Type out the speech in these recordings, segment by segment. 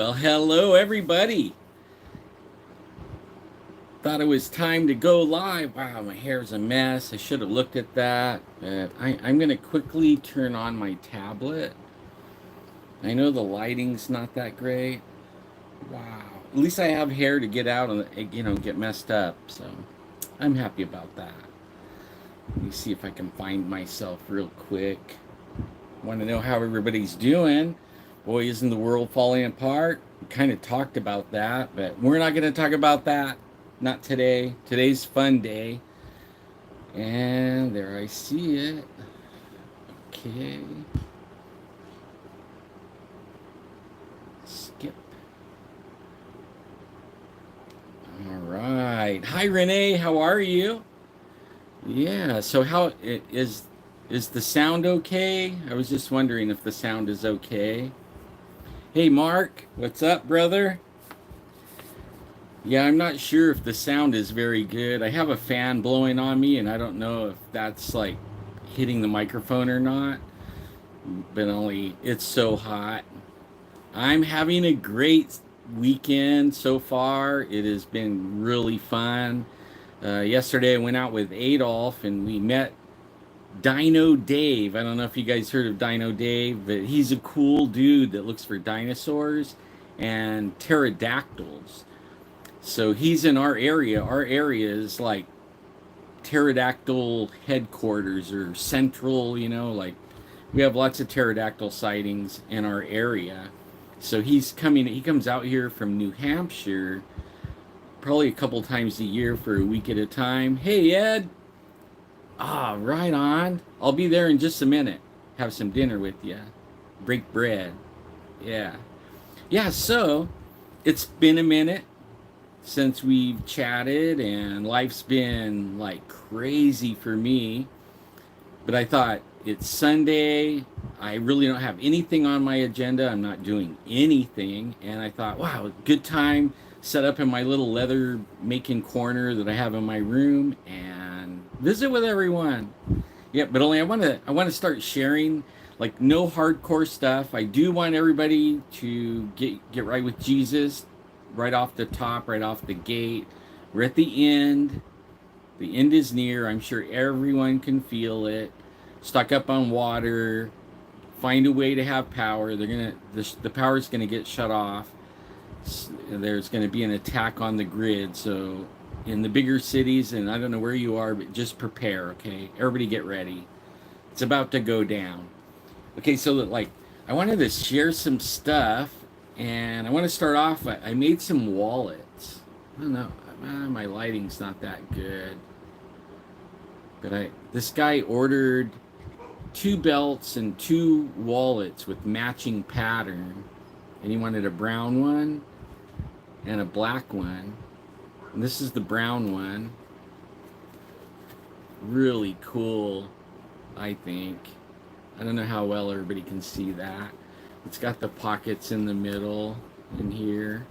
Well, hello everybody. Thought it was time to go live. Wow, my hair's a mess. I should have looked at that. But I'm going to quickly turn on my tablet. I know the lighting's not that great. Wow. At least I have hair to get out and get messed up. So I'm happy about that. Let me see if I can find myself real quick. Want to know how everybody's doing. Boy, isn't the world falling apart? We kind of talked about that, but we're not going to talk about that. Not today. Today's fun day. And there I see it. Okay. Skip. All right. Hi, Renee. How are you? Yeah. So how is the sound okay? I was just wondering if the sound is okay. Hey, Mark. What's up, brother? Yeah, I'm not sure if the sound is very good. I have a fan blowing on me, and I don't know if that's like hitting the microphone or not. But only it's so hot. I'm having a great weekend so far. It has been really fun. Yesterday, I went out with Adolf, and we met Dino Dave. I don't know if you guys heard of Dino Dave, but he's a cool dude that looks for dinosaurs and pterodactyls. So he's in our area. Our area is like pterodactyl headquarters or central, like we have lots of pterodactyl sightings in our area. So he comes out here from New Hampshire probably a couple times a year for a week at a time. Hey, Ed. Ah, right on. I'll be there in just a minute. Have some dinner with you. Break bread. Yeah. Yeah, so it's been a minute since we've chatted, and life's been like crazy for me. But I thought it's Sunday. I really don't have anything on my agenda. I'm not doing anything. And I thought, wow, good time set up in my little leather making corner that I have in my room and visit with everyone. Yeah, but only I want to start sharing like no hardcore stuff. I do want everybody to get right with Jesus right off the top, right off the gate. We're at the end. The end is near. I'm sure everyone can feel it. Stock up on water. Find a way to have power. The power's gonna get shut off. There's gonna be an attack on the grid. So in the bigger cities, and I don't know where you are, but just prepare. Okay, everybody get ready. It's about to go down. Okay, so like I wanted to share some stuff, and I want to start off. I made some wallets. I don't know. My lighting's not that good. But this guy ordered two belts and two wallets with matching pattern, and he wanted a brown one and a black one. And this is the brown one. Really cool, I think. I don't know how well everybody can see that. It's got the pockets in the middle in here,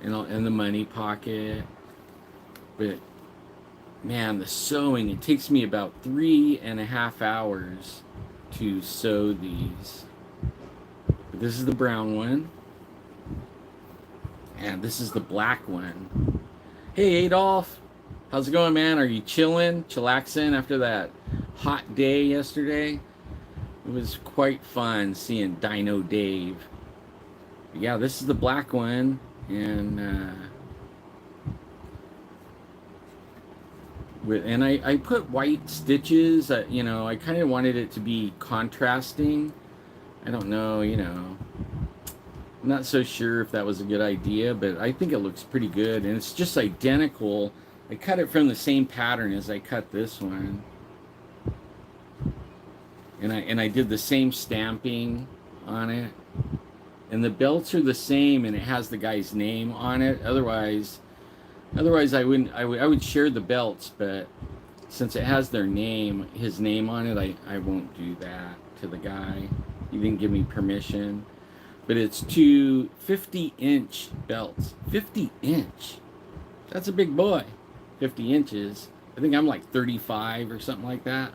and the money pocket. But man, the sewing, it takes me about 3.5 hours to sew these. But this is the brown one. And this is the black one. Hey, Adolf. How's it going, man? Are you chilling, chillaxing after that hot day yesterday? It was quite fun seeing Dino Dave. But yeah, this is the black one. And I put white stitches. I kind of wanted it to be contrasting. I don't know, I'm not so sure if that was a good idea, but I think it looks pretty good. And it's just identical. I cut it from the same pattern as I cut this one. And I did the same stamping on it. And the belts are the same, and it has the guy's name on it. Otherwise I wouldn't. I would share the belts, but since it has his name on it, I won't do that to the guy. He didn't give me permission. But it's two 50-inch belts. 50-inch. That's a big boy. 50 inches. I think I'm like 35 or something like that.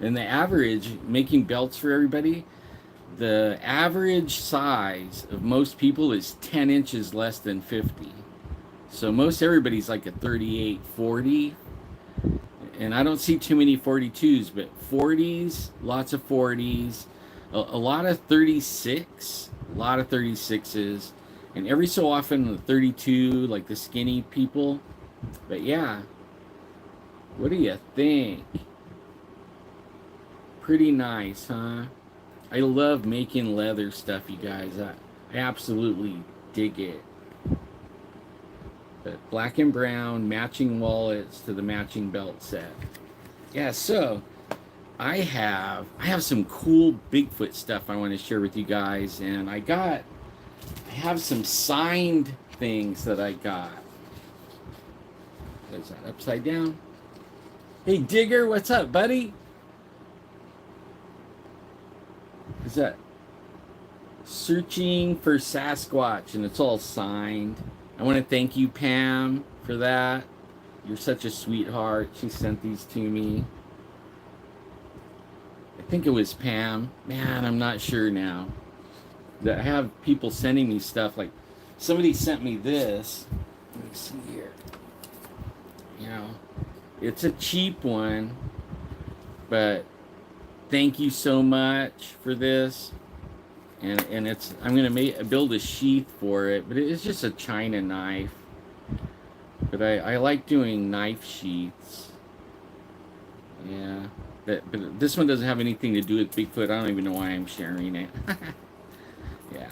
And the average making belts for everybody, the average size of most people is 10 inches less than 50. So most everybody's like a 38, 40. And I don't see too many 42s, but 40s, lots of 40s, a lot of 36, a lot of 36s, and every so often the 32, like the skinny people. But yeah, what do you think? Pretty nice, huh? I love making leather stuff, you guys. I absolutely dig it. But black and brown matching wallets to the matching belt set. Yeah, so I have some cool Bigfoot stuff I want to share with you guys, and I have some signed things that I got. Is that upside down? Hey Digger, what's up, buddy? Is that searching for Sasquatch, and it's all signed. I want to thank you, Pam, for that. You're such a sweetheart. She sent these to me. I think it was Pam. Man, I'm not sure now. I have people sending me stuff. Like, somebody sent me this. Let me see here. You know, it's a cheap one, but thank you so much for this. And it's, I'm gonna build a sheath for it, but it's just a China knife. But I like doing knife sheaths. Yeah, but this one doesn't have anything to do with Bigfoot. I don't even know why I'm sharing it. Yeah.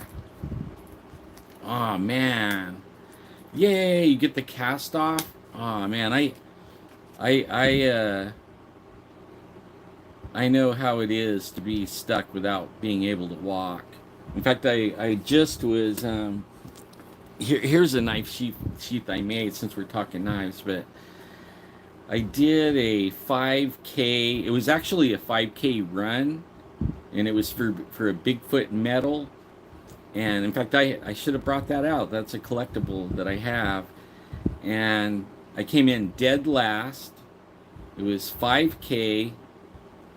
Oh man, yay! You get the cast off. Oh man, I know how it is to be stuck without being able to walk. In fact, I just was, here's a knife sheath I made, since we're talking knives, but I did a 5K, it was actually a 5K run, and it was for a Bigfoot medal, and in fact, I should have brought that out. That's a collectible that I have, and I came in dead last. It was 5K,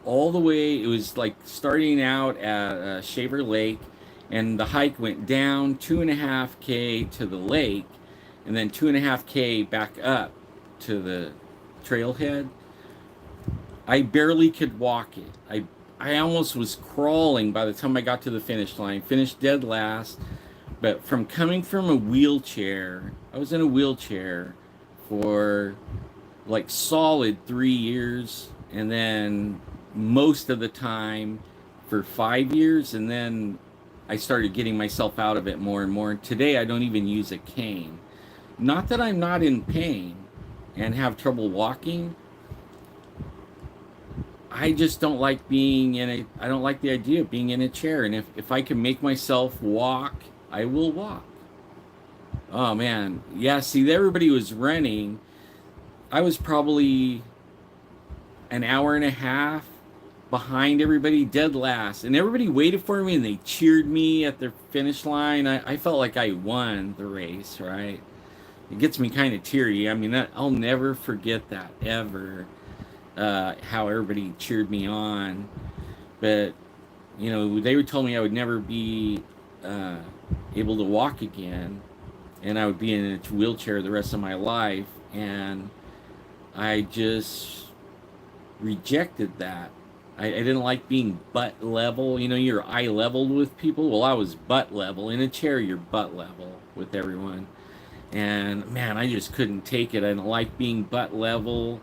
all the way. It was like starting out at Shaver Lake, and the hike went down 2.5K to the lake, and then 2.5K back up to the trailhead. I barely could walk it. I almost was crawling by the time I got to the finish line. Finished dead last, but from coming from a wheelchair, I was in a wheelchair for like solid 3 years, and then most of the time for 5 years, and then I started getting myself out of it more and more. Today I don't even use a cane. Not that I'm not in pain and have trouble walking. I just don't like being in a, I don't like the idea of being in a chair. And if I can make myself walk, I will walk. Oh man. Yeah, see, everybody was running. I was probably an hour and a half behind everybody, dead last, and everybody waited for me and they cheered me at the finish line. I felt like I won the race, right? It gets me kind of teary. I mean, I'll never forget that ever, how everybody cheered me on. But you know, they would tell me I would never be able to walk again, and I would be in a wheelchair the rest of my life, and I just rejected that. I didn't like being butt level. You know, you're eye level with people. Well, I was butt level. In a chair, you're butt level with everyone. And man, I just couldn't take it. I didn't like being butt level.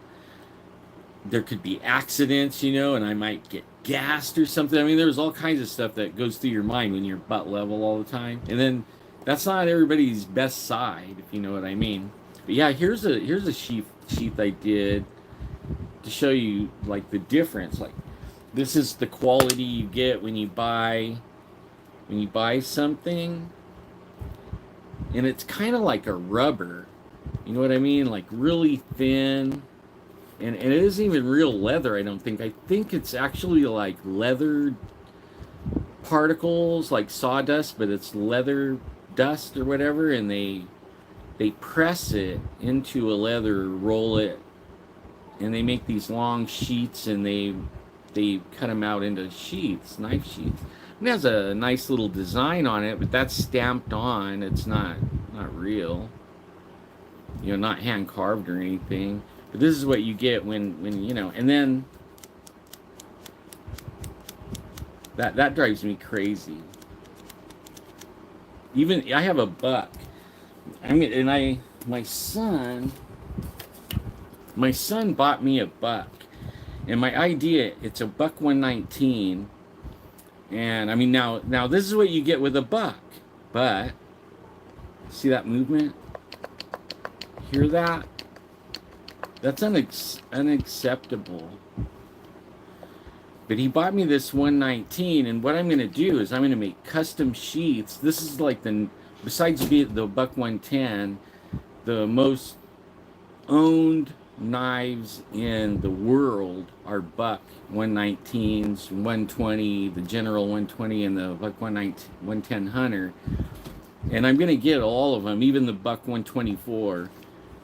There could be accidents, you know, and I might get gassed or something. I mean, there's all kinds of stuff that goes through your mind when you're butt level all the time. And then that's not everybody's best side, if you know what I mean. But yeah, here's a sheath I did to show you like the difference. Like, this is the quality you get when you buy something, and it's kind of like a rubber, you know what I mean, like really thin, and it isn't even real leather. I think it's actually like leather particles, like sawdust, but it's leather dust or whatever, and they press it into a leather, roll it, and they make these long sheets, and they cut them out into sheaths, knife sheaths. It has a nice little design on it, but that's stamped on. It's not real. You know, not hand carved or anything. But this is what you get when you know. And then that drives me crazy. Even I have a buck. I mean, and my son bought me a buck, and my idea, it's a buck 119. And I mean, now this is what you get with a buck, but see that movement? Hear that? That's unacceptable. But he bought me this 119, and what I'm going to do is I'm going to make custom sheaths. This is like besides being the buck 110, the most owned knives in the world are buck 119s, 120, the general 120, and the buck 110 hunter. And I'm going to get all of them, even the buck 124,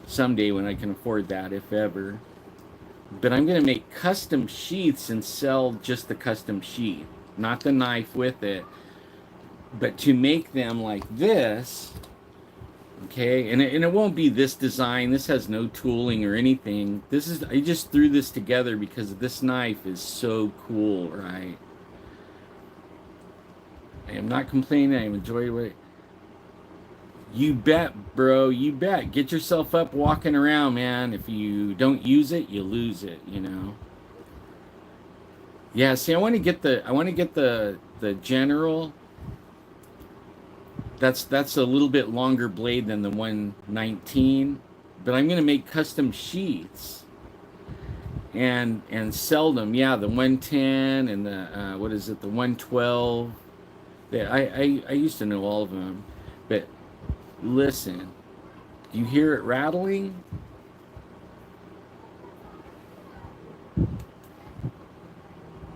someday when I can afford that, if ever. But I'm going to make custom sheaths and sell just the custom sheath, not the knife with it. But to make them like this, okay, and it won't be this design. This has no tooling or anything. I just threw this together because this knife is so cool, right? I am not complaining. I enjoy it. You bet, bro. You bet. Get yourself up walking around, man. If you don't use it, you lose it, you know. Yeah, see, I want to get the general. That's a little bit longer blade than the 119, but I'm going to make custom sheaths and sell them. Yeah, the 110 and the what is it, the 112. Yeah, I used to know all of them, but listen, you hear it rattling?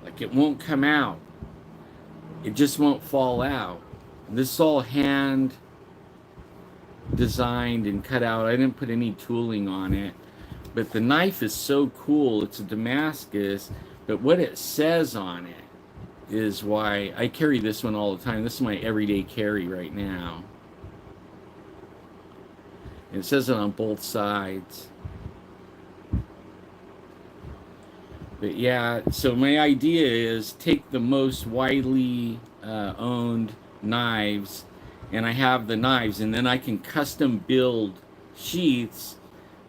Like it won't come out. It just won't fall out. This is all hand designed and cut out. I didn't put any tooling on it. But the knife is so cool. It's a Damascus. But what it says on it is why I carry this one all the time. This is my everyday carry right now. And it says it on both sides. But yeah, so my idea is take the most widely owned knives, and I have the knives, and then I can custom build sheaths.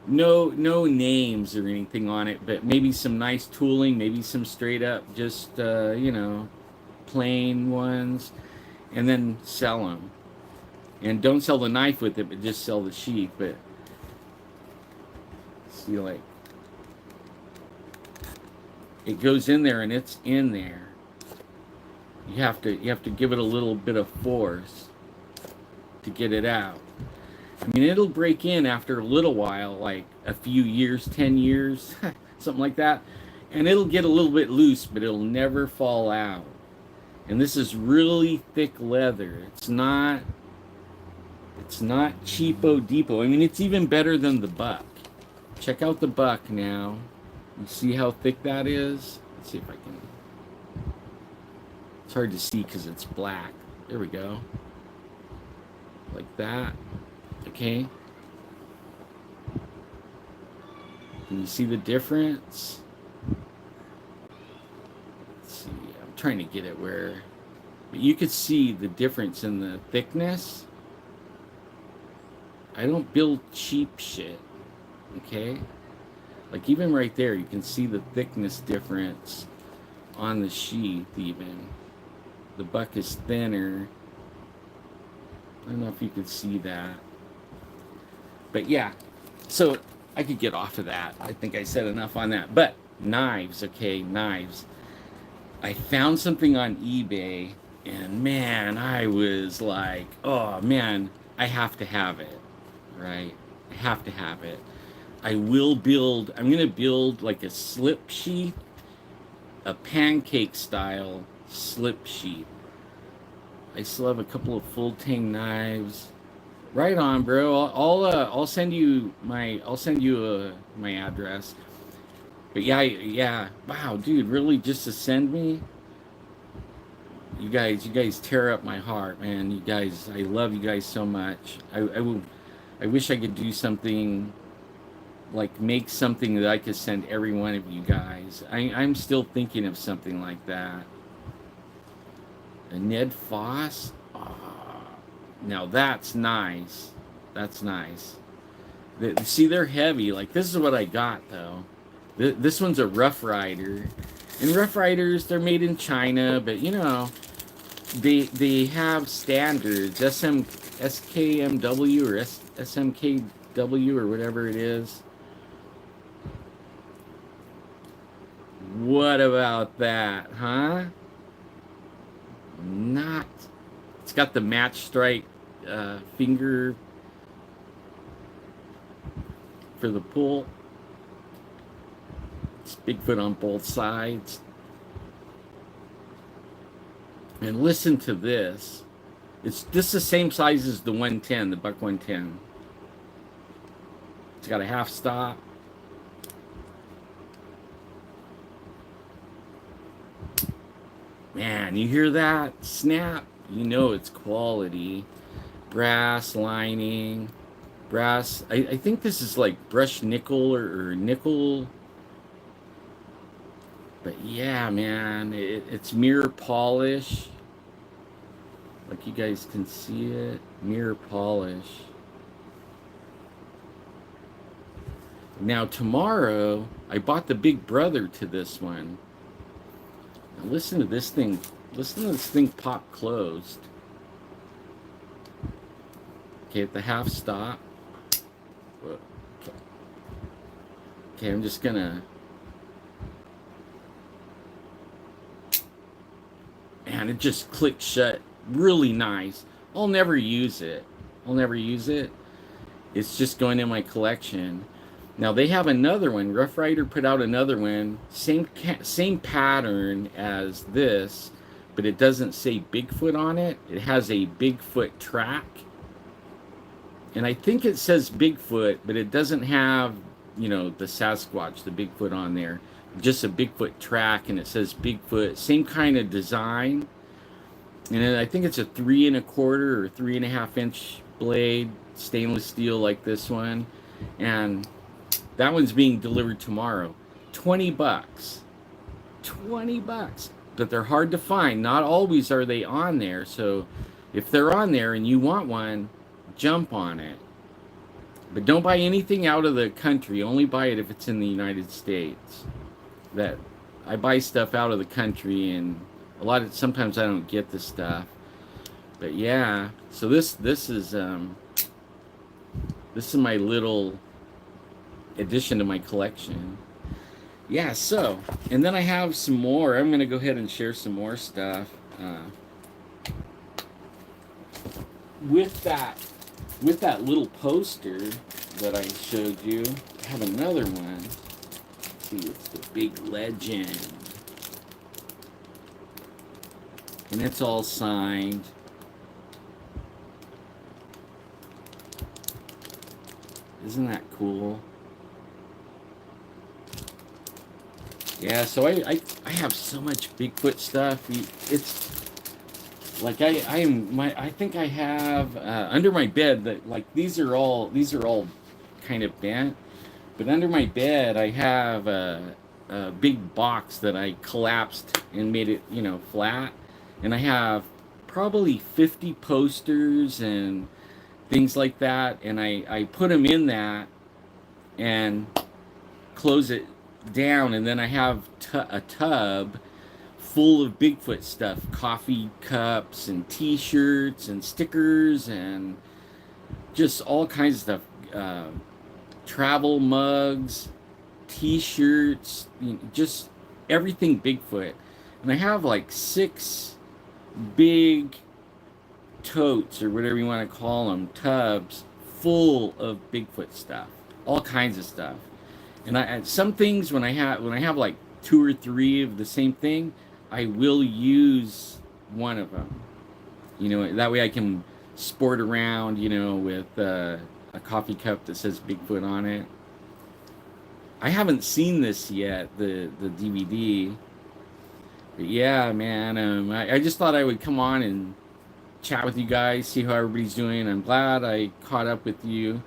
No names or anything on it, but maybe some nice tooling, maybe some straight up just you know, plain ones, and then sell them. And don't sell the knife with it, but just sell the sheath. But see, like, it goes in there and it's in there. You have to give it a little bit of force to get it out. I mean, it'll break in after a little while, like a few years, 10 years, something like that. And it'll get a little bit loose, but it'll never fall out. And this is really thick leather. It's not cheapo depot. I mean, it's even better than the buck. Check out the buck now. You see how thick that is? Let's see if I can. It's hard to see because it's black. There we go. Like that. Okay. Can you see the difference? Let's see. I'm trying to get it where. But you could see the difference in the thickness. I don't build cheap shit. Okay? Like even right there, you can see the thickness difference on the sheath even. The buck is thinner. I don't know if you can see that. But yeah, so I could get off of that. I think I said enough on that. But knives, okay, knives. I found something on eBay, and man, I was like, oh man, I have to have it, right? I have to have it. I'm going to build like a slip sheath, a pancake style slip sheath. I still have a couple of full tang knives. Right on, bro. I'll send you my address. But yeah. Wow, dude, really just to send me? You guys tear up my heart, man. You guys, I love you guys so much. I wish I could do something like make something that I could send every one of you guys. I'm still thinking of something like that. A Ned Foss. Oh, now that's nice. That's nice. See, they're heavy. Like this is what I got though. This one's a Rough Rider, and Rough Riders they're made in China, but you know they have standards SKMW or SMKW or whatever it is. What about that, huh? Not. It's got the match strike finger for the pull. It's Bigfoot on both sides. And listen to this. It's just the same size as the 110, the Buck 110. It's got a half stop. Man, you hear that snap? You know it's quality. Brass lining. Brass. I think this is like brushed nickel or nickel. But yeah, man, it's mirror polish. Like you guys can see it. Mirror polish. Now tomorrow, I bought the big brother to this one. Now listen to this thing. Listen to this thing pop closed. Okay, at the half stop. Okay, I'm just gonna. Man, it just clicks shut really nice. I'll never use it. I'll never use it. It's just going in my collection. Now they have another one. Rough Rider put out another one. Same pattern as this, but it doesn't say Bigfoot on it. It has a Bigfoot track. And I think it says Bigfoot, but it doesn't have, you know, the Sasquatch, the Bigfoot on there. Just a Bigfoot track, and it says Bigfoot. Same kind of design. And then I think it's a 3 1/4 or 3.5 inch blade, stainless steel like this one. And that one's being delivered tomorrow. $20. $20. But they're hard to find. Not always are they on there. So if they're on there and you want one, jump on it. But don't buy anything out of the country. Only buy it if it's in the United States. That I buy stuff out of the country, and sometimes I don't get the stuff. But yeah, so this is my little addition to my collection. Yeah, so, and then I have some more. I'm gonna go ahead and share some more stuff with that little poster that I showed you. I have another one. Let's see, it's the Big Legend, and it's all signed. Isn't that cool? Yeah, so I have so much Bigfoot stuff. It's like I think I have under my bed that like these are all kind of bent, but under my bed I have a big box that I collapsed and made it, you know, flat, and I have probably 50 posters and things like that, and I put them in that and close it down, and then I have a tub full of Bigfoot stuff, coffee cups and t-shirts and stickers and just all kinds of stuff, travel mugs, t-shirts, you know, just everything Bigfoot. And I have like 6 big totes or whatever you want to call them, tubs full of Bigfoot stuff, all kinds of stuff. And some things when I have like 2 or 3 of the same thing, I will use one of them. You know, that way I can sport around, you know, with a coffee cup that says Bigfoot on it. I haven't seen this yet, the DVD, But yeah, man, I just thought I would come on and chat with you guys, see how everybody's doing. I'm glad I caught up with you,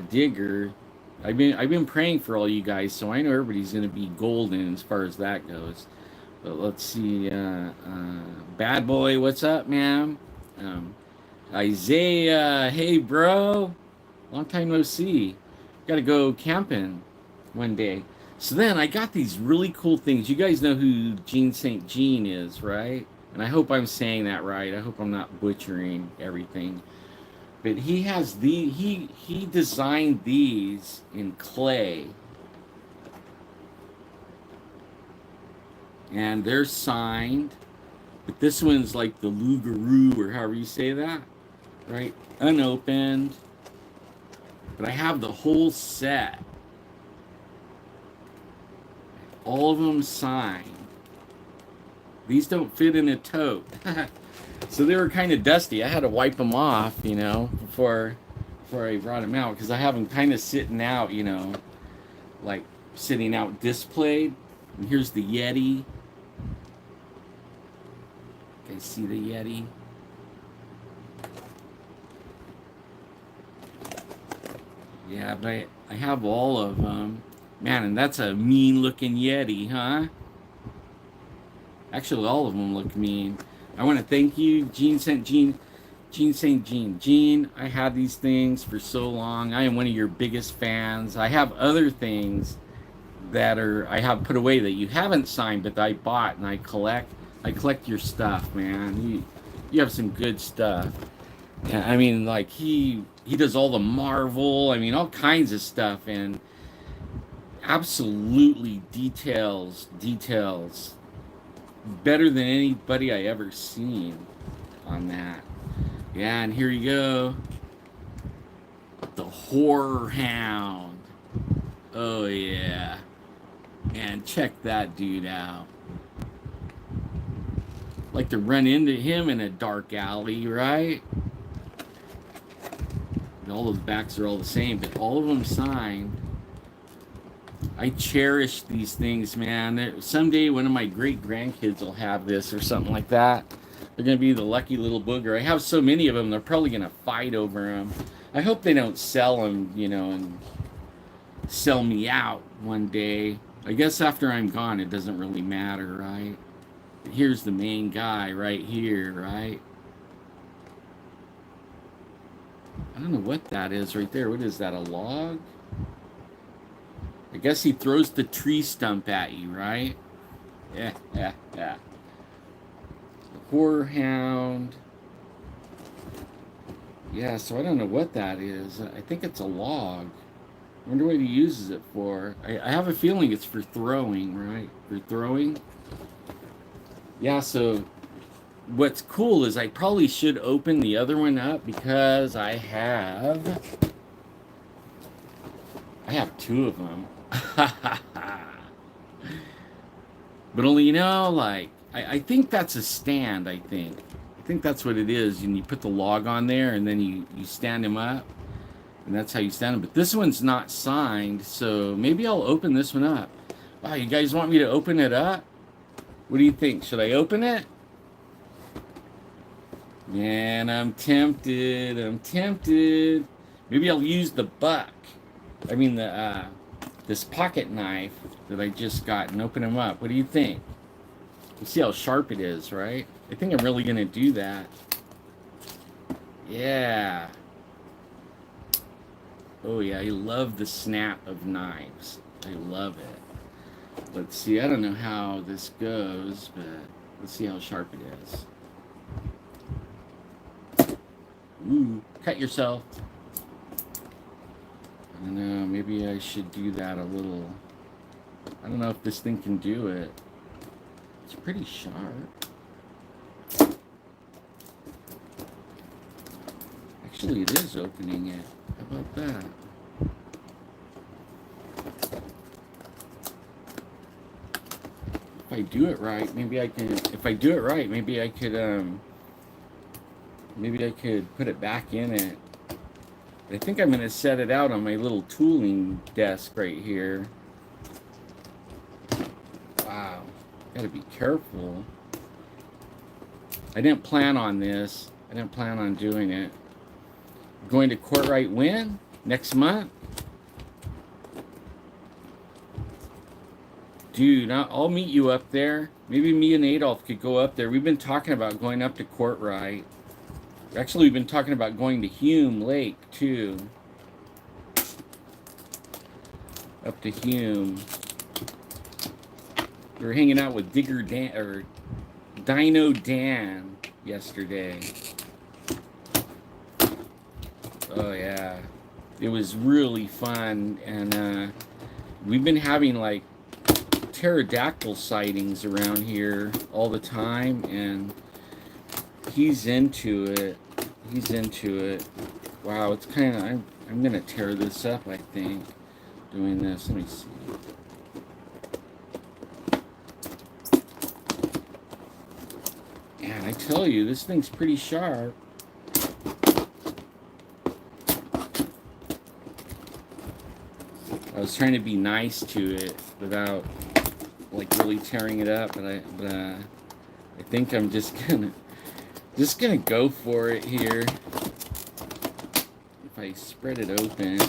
Digger. I've been praying for all you guys, so I know everybody's gonna be golden as far as that goes. But let's see, Bad Boy, what's up, man? Um, Isaiah, hey, bro, long time no see. Got to go camping one day. So then I got these really cool things. You guys know who Gene St. Jean is, right? And I hope I'm saying that right. I hope I'm not butchering everything. But he designed these in clay, and they're signed. But this one's like the Lugaroo, or however you say that, right? Unopened. But I have the whole set, all of them signed. These don't fit in a tote. So they were kind of dusty. I had to wipe them off, before I brought them out, because I have them kind of sitting out, like sitting out displayed. And here's the Yeti. You guys see the Yeti? Yeah, but I have all of them. Man, and that's a mean looking Yeti, huh? Actually, all of them look mean. I want to thank you, Gene St. Jean. Gene, I had these things for so long. I am one of your biggest fans. I have other things that I have put away that you haven't signed, but I bought and I collect. I collect your stuff, man. You have some good stuff. Yeah, I mean, like he does all the Marvel. I mean, all kinds of stuff, and absolutely details better than anybody I ever seen on that. Yeah, and here you go. The Horror Hound. Oh yeah. And check that dude out. Like to run into him in a dark alley, right? And all those backs are all the same, but all of them signed. I cherish these things, man. Someday one of my great grandkids will have this or something like that. They're going to be the lucky little booger. I have so many of them, they're probably going to fight over them. I hope they don't sell them, and sell me out one day. I guess after I'm gone, it doesn't really matter, right? But here's the main guy right here, right? I don't know what that is right there. What is that, a log? I guess he throws the tree stump at you, right? Yeah. The Horror Hound. Yeah, so I don't know what that is. I think it's a log. I wonder what he uses it for. I have a feeling it's for throwing, right? For throwing. Yeah, so what's cool is I probably should open the other one up, because I have two of them. But only, like, I think that's a stand, I think that's what it is. And you put the log on there, and then you stand him up, and that's how you stand him. But this one's not signed, so maybe I'll open this one up. Wow, you guys want me to open it up? What do you think? Should I open it? Man, I'm tempted. Maybe I'll use the buck. I mean, this pocket knife that I just got, and open them up. What do you think? You see how sharp it is, right? I think I'm really going to do that. Yeah. Oh, yeah, I love the snap of knives. I love it. Let's see, I don't know how this goes, but let's see how sharp it is. Ooh, cut yourself. I don't know, maybe I should do that a little. I don't know if this thing can do it. It's pretty sharp. Actually, it is opening it. How about that? If I do it right, maybe I can. If I do it right, maybe I could. Maybe I could put it back in it. I think I'm gonna set it out on my little tooling desk right here. Wow. Gotta be careful. I didn't plan on this. I didn't plan on doing it. Going to court right when? Next month? Dude, I'll meet you up there. Maybe me and Adolf could go up there. We've been talking about going up to Courtright. Actually, we've been talking about going to Hume Lake, too. Up to Hume. We were hanging out with Digger Dan, or Dino Dan yesterday. Oh, yeah. It was really fun, and we've been having, like, pterodactyl sightings around here all the time, and he's into it. He's into it. Wow, it's kind of... I'm gonna tear this up, I think, doing this. Let me see. Yeah, I tell you, this thing's pretty sharp. I was trying to be nice to it without, like, really tearing it up, but I think I'm just gonna go for it here. If I spread it open,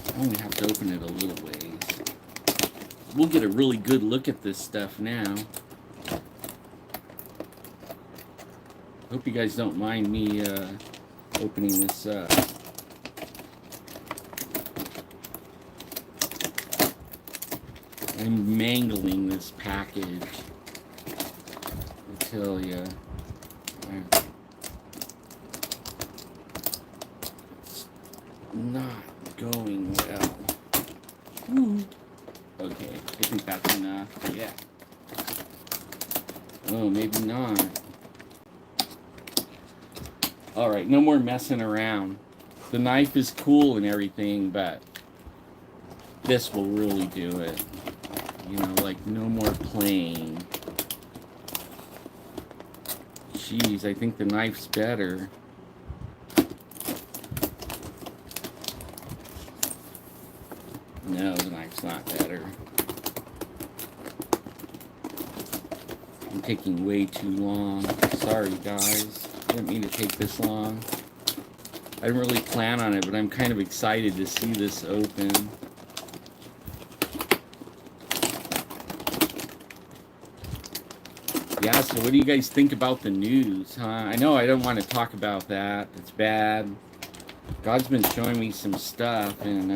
I only have to open it a little ways. We'll get a really good look at this stuff now. Hope you guys don't mind me opening this up. I'm mangling this package, I tell ya. It's not going well. Ooh. Okay, I think that's enough. Yeah. Oh, maybe not. Alright, no more messing around. The knife is cool and everything, but this will really do it. You know, like, no more playing. Jeez, I think the knife's better. No, the knife's not better. I'm taking way too long. Sorry, guys. I didn't mean to take this long. I didn't really plan on it, but I'm kind of excited to see this open. Yeah, so what do you guys think about the news, huh? I know I don't want to talk about that. It's bad. God's been showing me some stuff, and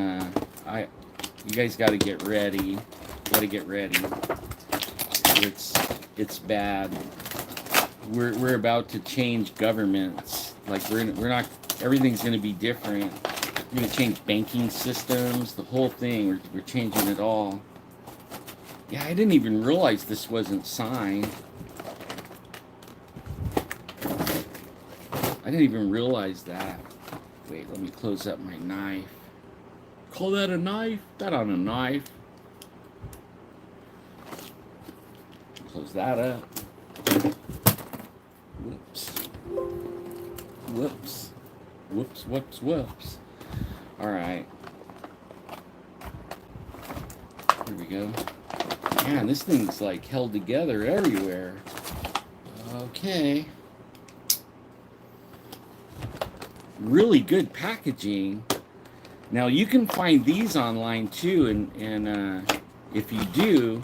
you guys got to get ready. Got to get ready. It's bad. We're about to change governments. Like we're not. Everything's going to be different. We're going to change banking systems. The whole thing. We're changing it all. Yeah, I didn't even realize this wasn't signed. I didn't even realize that. Wait, let me close up my knife. Call that a knife? That on a knife. Close that up. Whoops. Whoops. Whoops, whoops, whoops. Alright. Here we go. Man, this thing's like held together everywhere. Okay. Really good packaging. Now you can find these online too, and if you do,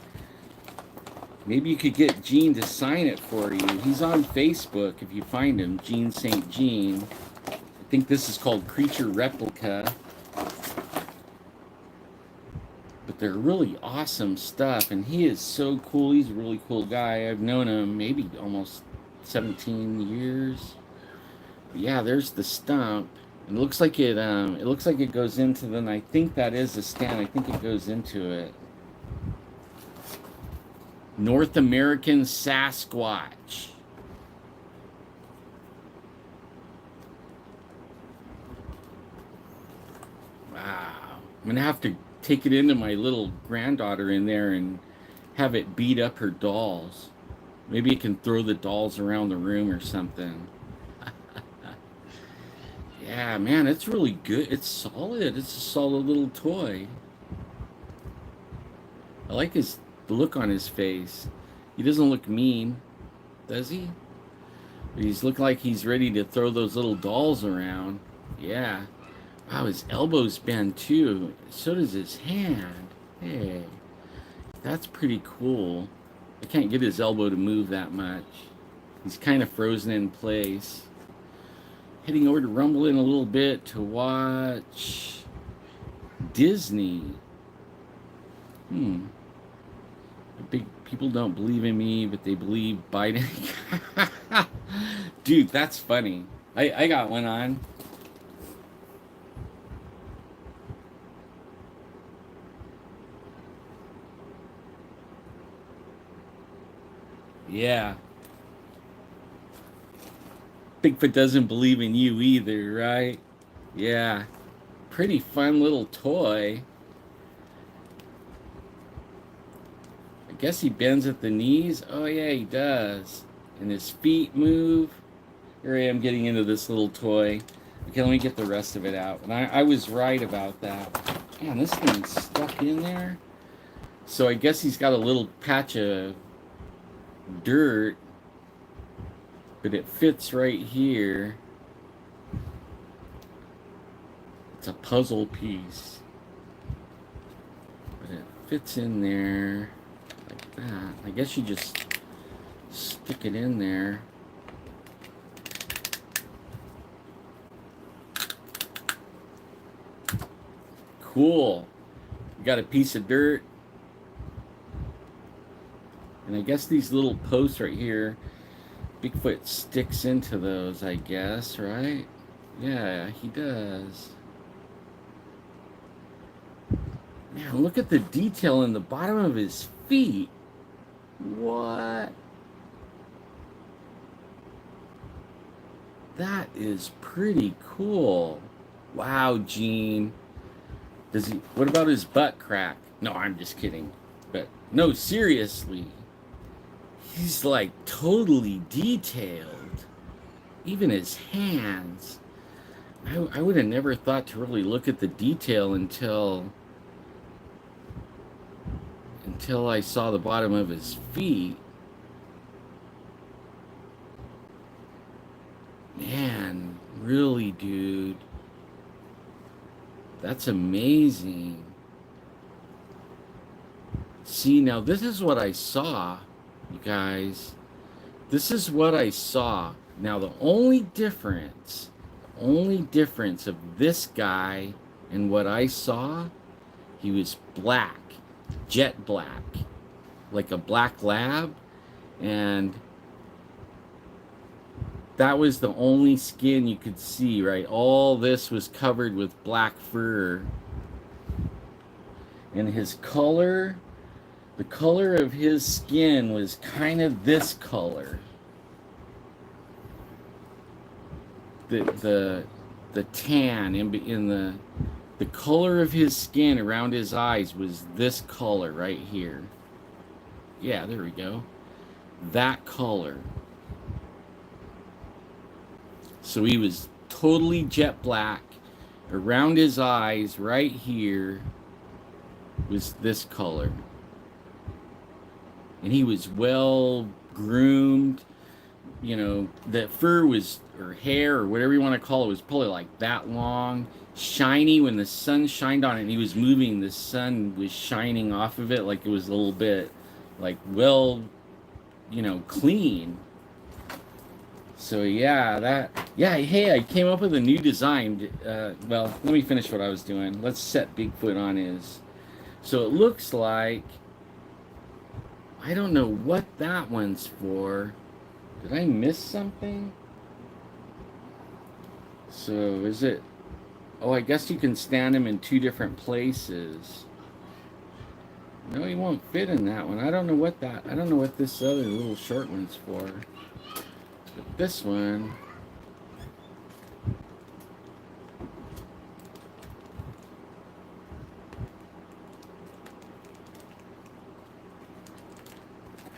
maybe you could get Gene to sign it for you. He's on Facebook if you find him, Gene St. Gene. I think this is called Creature Replica. But they're really awesome stuff, and he is so cool. He's a really cool guy. I've known him maybe almost 17 years. Yeah, there's the stump. It looks like it looks like it goes into the, and I think that is a stand. I think it goes into it. North American Sasquatch. Wow. I'm gonna have to take it into my little granddaughter in there and have it beat up her dolls. Maybe it can throw the dolls around the room or something. Yeah, man, it's really good. It's solid. It's a solid little toy. I like the look on his face. He doesn't look mean, does he? He's looking like he's ready to throw those little dolls around. Yeah. Wow, his elbows bend too. So does his hand. Hey, that's pretty cool. I can't get his elbow to move that much. He's kind of frozen in place. Heading over to Rumble in a little bit to watch Disney. The big people don't believe in me, but they believe Biden. Dude, that's funny. I got one on. Yeah. Bigfoot doesn't believe in you either, right? Yeah. Pretty fun little toy. I guess he bends at the knees. Oh, yeah, he does. And his feet move. Here I am getting into this little toy. Okay, let me get the rest of it out. And I was right about that. Man, this thing's stuck in there. So I guess he's got a little patch of dirt, but it fits right here. It's a puzzle piece, but it fits in there like that. I guess you just stick it in there. Cool. You got a piece of dirt. And I guess these little posts right here, Bigfoot sticks into those, I guess, right? Yeah, he does. Man, look at the detail in the bottom of his feet. What? That is pretty cool. Wow, Gene. Does he? What about his butt crack? No, I'm just kidding. But no, seriously. He's like totally detailed. Even his hands. I would have never thought to really look at the detail until I saw the bottom of his feet. Man, really, dude. That's amazing. See, now this is what I saw, you guys. This is what I saw. Now the only difference of this guy and what I saw, he was black, jet black, like a black lab, and that was the only skin you could see, right? All this was covered with black fur. And his color, the color of his skin was kind of this color. The tan in the color of his skin around his eyes was this color right here. Yeah, there we go. That color. So he was totally jet black. Around his eyes, right here, was this color. And he was well groomed. You know, the fur was, or hair, or whatever you want to call it, was probably like that long. Shiny when the sun shined on it and he was moving, the sun was shining off of it like it was a little bit, like, well, you know, clean. So yeah, hey, I came up with a new design. Well, let me finish what I was doing. Let's set Bigfoot on his. So it looks like, I don't know what that one's for. Did I miss something? So is it, oh, I guess you can stand him in two different places. No, he won't fit in that one. I don't know what this other little short one's for. But this one,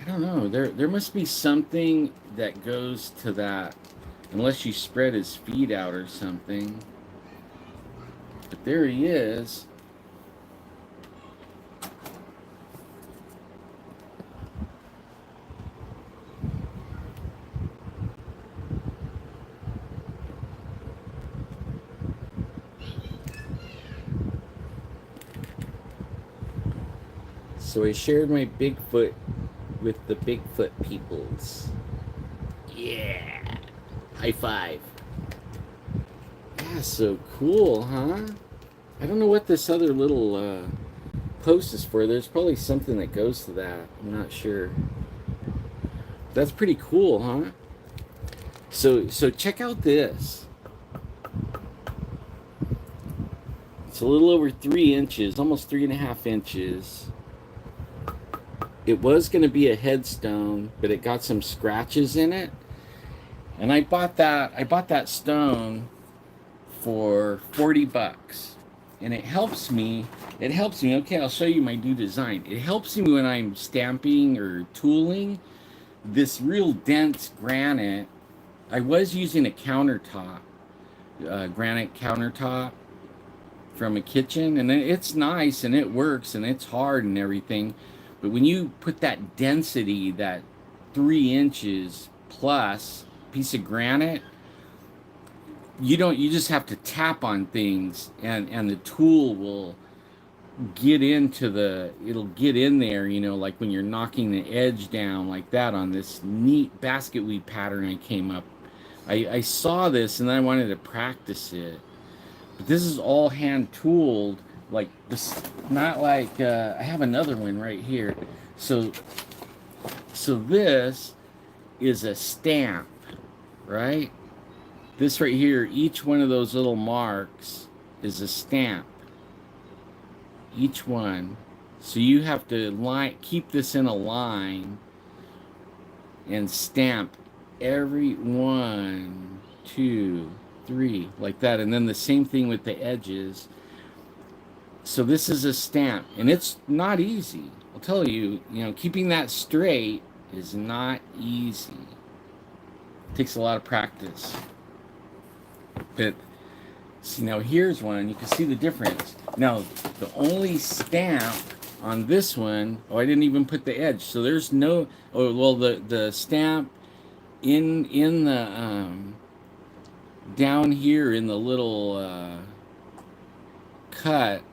I don't know. There must be something that goes to that, unless you spread his feet out or something. But there he is. So I shared my Bigfoot with the Bigfoot peoples. Yeah. High five. Yeah, so cool, huh? I don't know what this other little post is for. There's probably something that goes to that. I'm not sure. That's pretty cool, huh? So check out this. It's a little over 3 inches, almost 3.5 inches. It was going to be a headstone, but it got some scratches in it. And I bought that stone for $40. And it helps me. Okay, I'll show you my new design. It helps me when I'm stamping or tooling. This real dense granite. I was using a countertop, granite countertop from a kitchen, and it's nice and it works and it's hard and everything. But when you put that density, that 3 inches plus piece of granite, you just have to tap on things, and the tool will it'll get in there, like when you're knocking the edge down like that on this neat basket weave pattern I came up. I saw this and I wanted to practice it. But this is all hand tooled, like this, not like I have another one right here. So this is a stamp, right? This right here, each one of those little marks is a stamp. Each one. So you have to keep this in a line and stamp every 1, 2, 3, like that. And then the same thing with the edges. So this is a stamp, and it's not easy. I'll tell you, keeping that straight is not easy. It takes a lot of practice. But see, now here's one. You can see the difference. Now, the only stamp on this one, I didn't even put the edge. So there's no, the stamp in the, down here in the little cut,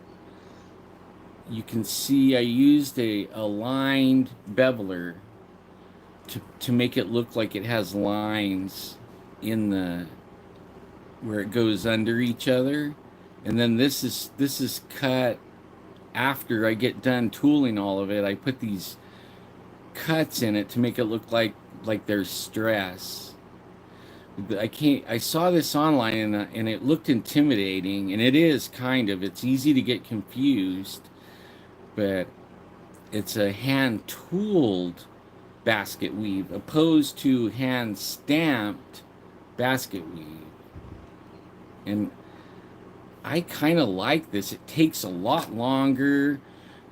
you can see I used a lined beveler to make it look like it has lines in the where it goes under each other. And then this is cut after I get done tooling all of it. I put these cuts in it to make it look like there's stress. I saw this online and it looked intimidating, and it is kind of. It's easy to get confused, but it's a hand tooled basket weave opposed to hand stamped basket weave. And I kind of like this. It takes a lot longer,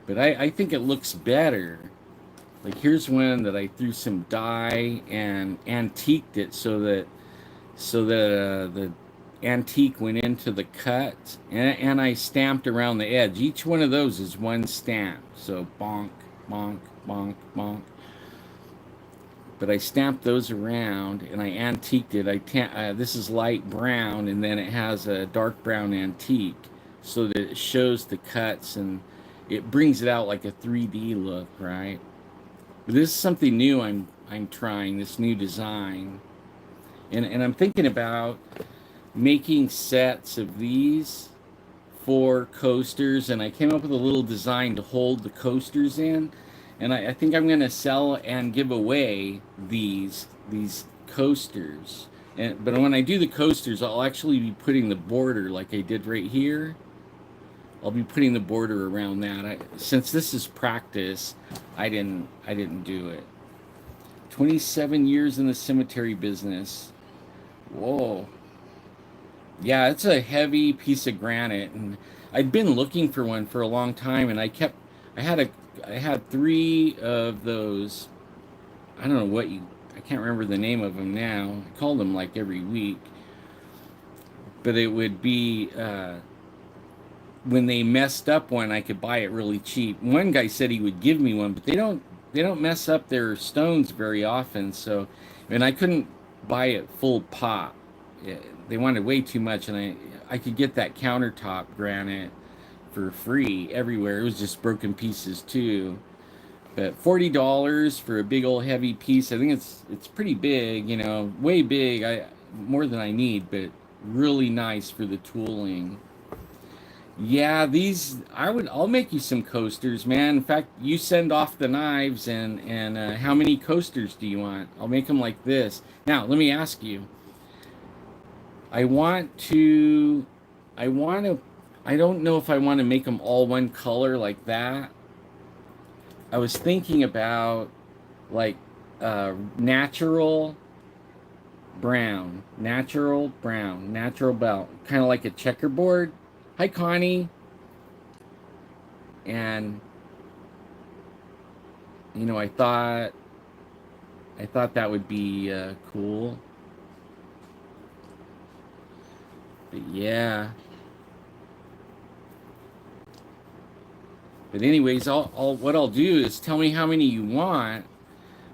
but I think it looks better. Like here's one that I threw some dye and antiqued it so that the antique went into the cut, and I stamped around the edge. Each one of those is one stamp. So bonk, bonk, bonk, bonk. But I stamped those around and I antiqued it. This is light brown, and then it has a dark brown antique so that it shows the cuts and it brings it out like a 3D look, right? But this is something new I'm trying, this new design. And I'm thinking about making sets of these for coasters, and I came up with a little design to hold the coasters in. And I think I'm going to sell and give away these coasters. But when I do the coasters, I'll actually be putting the border like I did right here. I'll be putting the border around that. Since this is practice, I didn't do it. 27 years in the cemetery business. Whoa. Yeah, it's a heavy piece of granite, and I'd been looking for one for a long time, and I had 3 of those. I don't know I can't remember the name of them now. I called them like every week. But it would be, when they messed up one, I could buy it really cheap. One guy said he would give me one, but they don't mess up their stones very often. So, and I couldn't buy it full pop. They wanted way too much, and I could get that countertop granite for free everywhere. It was just broken pieces too. But $40 for a big old heavy piece, I think it's pretty big, you know, way big. More than I need, but really nice for the tooling. Yeah, these I'll make you some coasters, man. In fact, you send off the knives and how many coasters do you want? I'll make them like this. Now, let me ask you. I want to I want to I don't know if I want to make them all one color like that. I was thinking about like natural brown, kind of like a checkerboard. Hi, Connie. And you know, I thought that would be cool. But yeah. But anyways, what I'll do is tell me how many you want,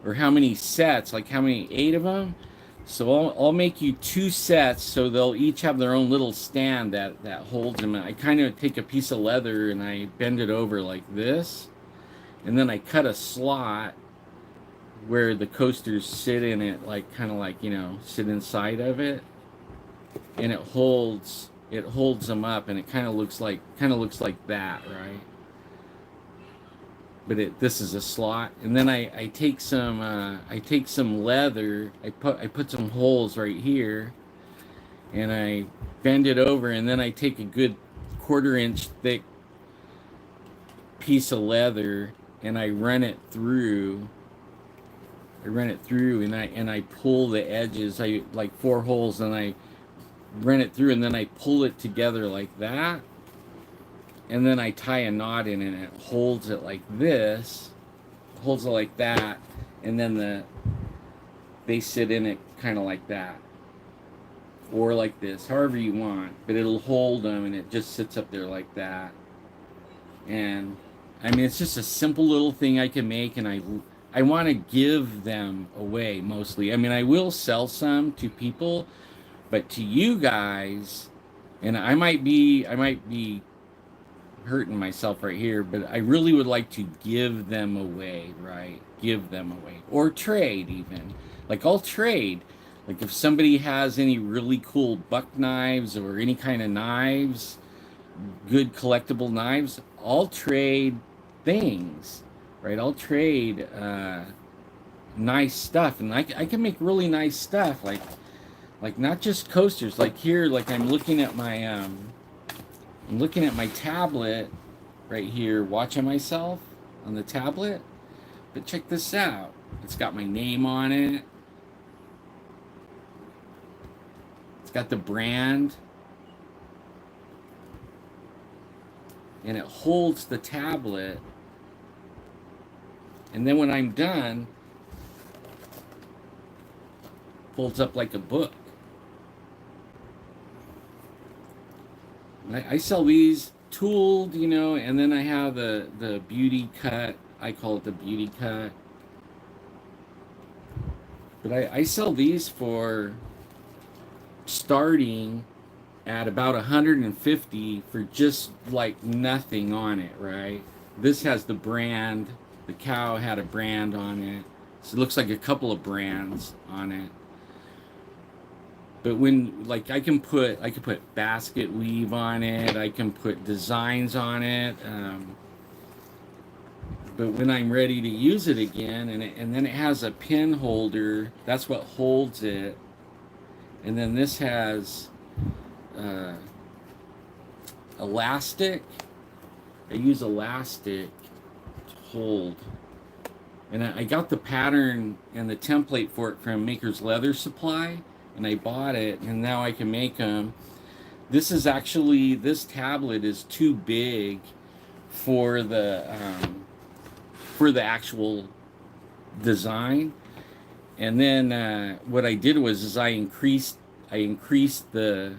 or how many sets, like how many, 8 of them. So I'll make you 2 sets, so they'll each have their own little stand that holds them. I kind of take a piece of leather and I bend it over like this, and then I cut a slot where the coasters sit in it, like kind of like, you know, sit inside of it, and it holds them up, and it kind of looks like that, right? But this is a slot, and then I take some leather, I put some holes right here, and I bend it over, and then I take a good 1/4 inch thick piece of leather, and I run it through. And I pull the edges. I like 4 holes, and I run it through, and then I pull it together like that, and then I tie a knot in it, and it holds it like this, holds it like that, and then they sit in it kind of like that, or like this, however you want, but it'll hold them, and it just sits up there like that. And I mean, it's just a simple little thing I can make, and I want to give them away mostly. I mean, I will sell some to people, but to you guys, and I might be hurting myself right here, but I really would like to give them away, right? Give them away. Or trade, even. Like, I'll trade. Like, if somebody has any really cool buck knives or any kind of knives, good collectible knives, I'll trade things, right? I'll trade nice stuff. And I can make really nice stuff, like not just coasters. Like here, like I'm looking at my tablet right here, watching myself on the tablet. But check this out. It's got my name on it. It's got the brand. And it holds the tablet. And then when I'm done, folds up like a book. I sell these tooled, you know, and then I have the beauty cut. I call it the beauty cut. But I sell these for starting at about 150 for just like nothing on it, right? This has the brand. The cow had a brand on it. So it looks like a couple of brands on it. But when, like, I can put basket weave on it, I can put designs on it, but when I'm ready to use it again, and then it has a pin holder, that's what holds it, and then this has elastic. I use elastic to hold, and I got the pattern and the template for it from Maker's Leather Supply. And I bought it, and now I can make them. This tablet is too big for the actual design. And then what I did was I increased the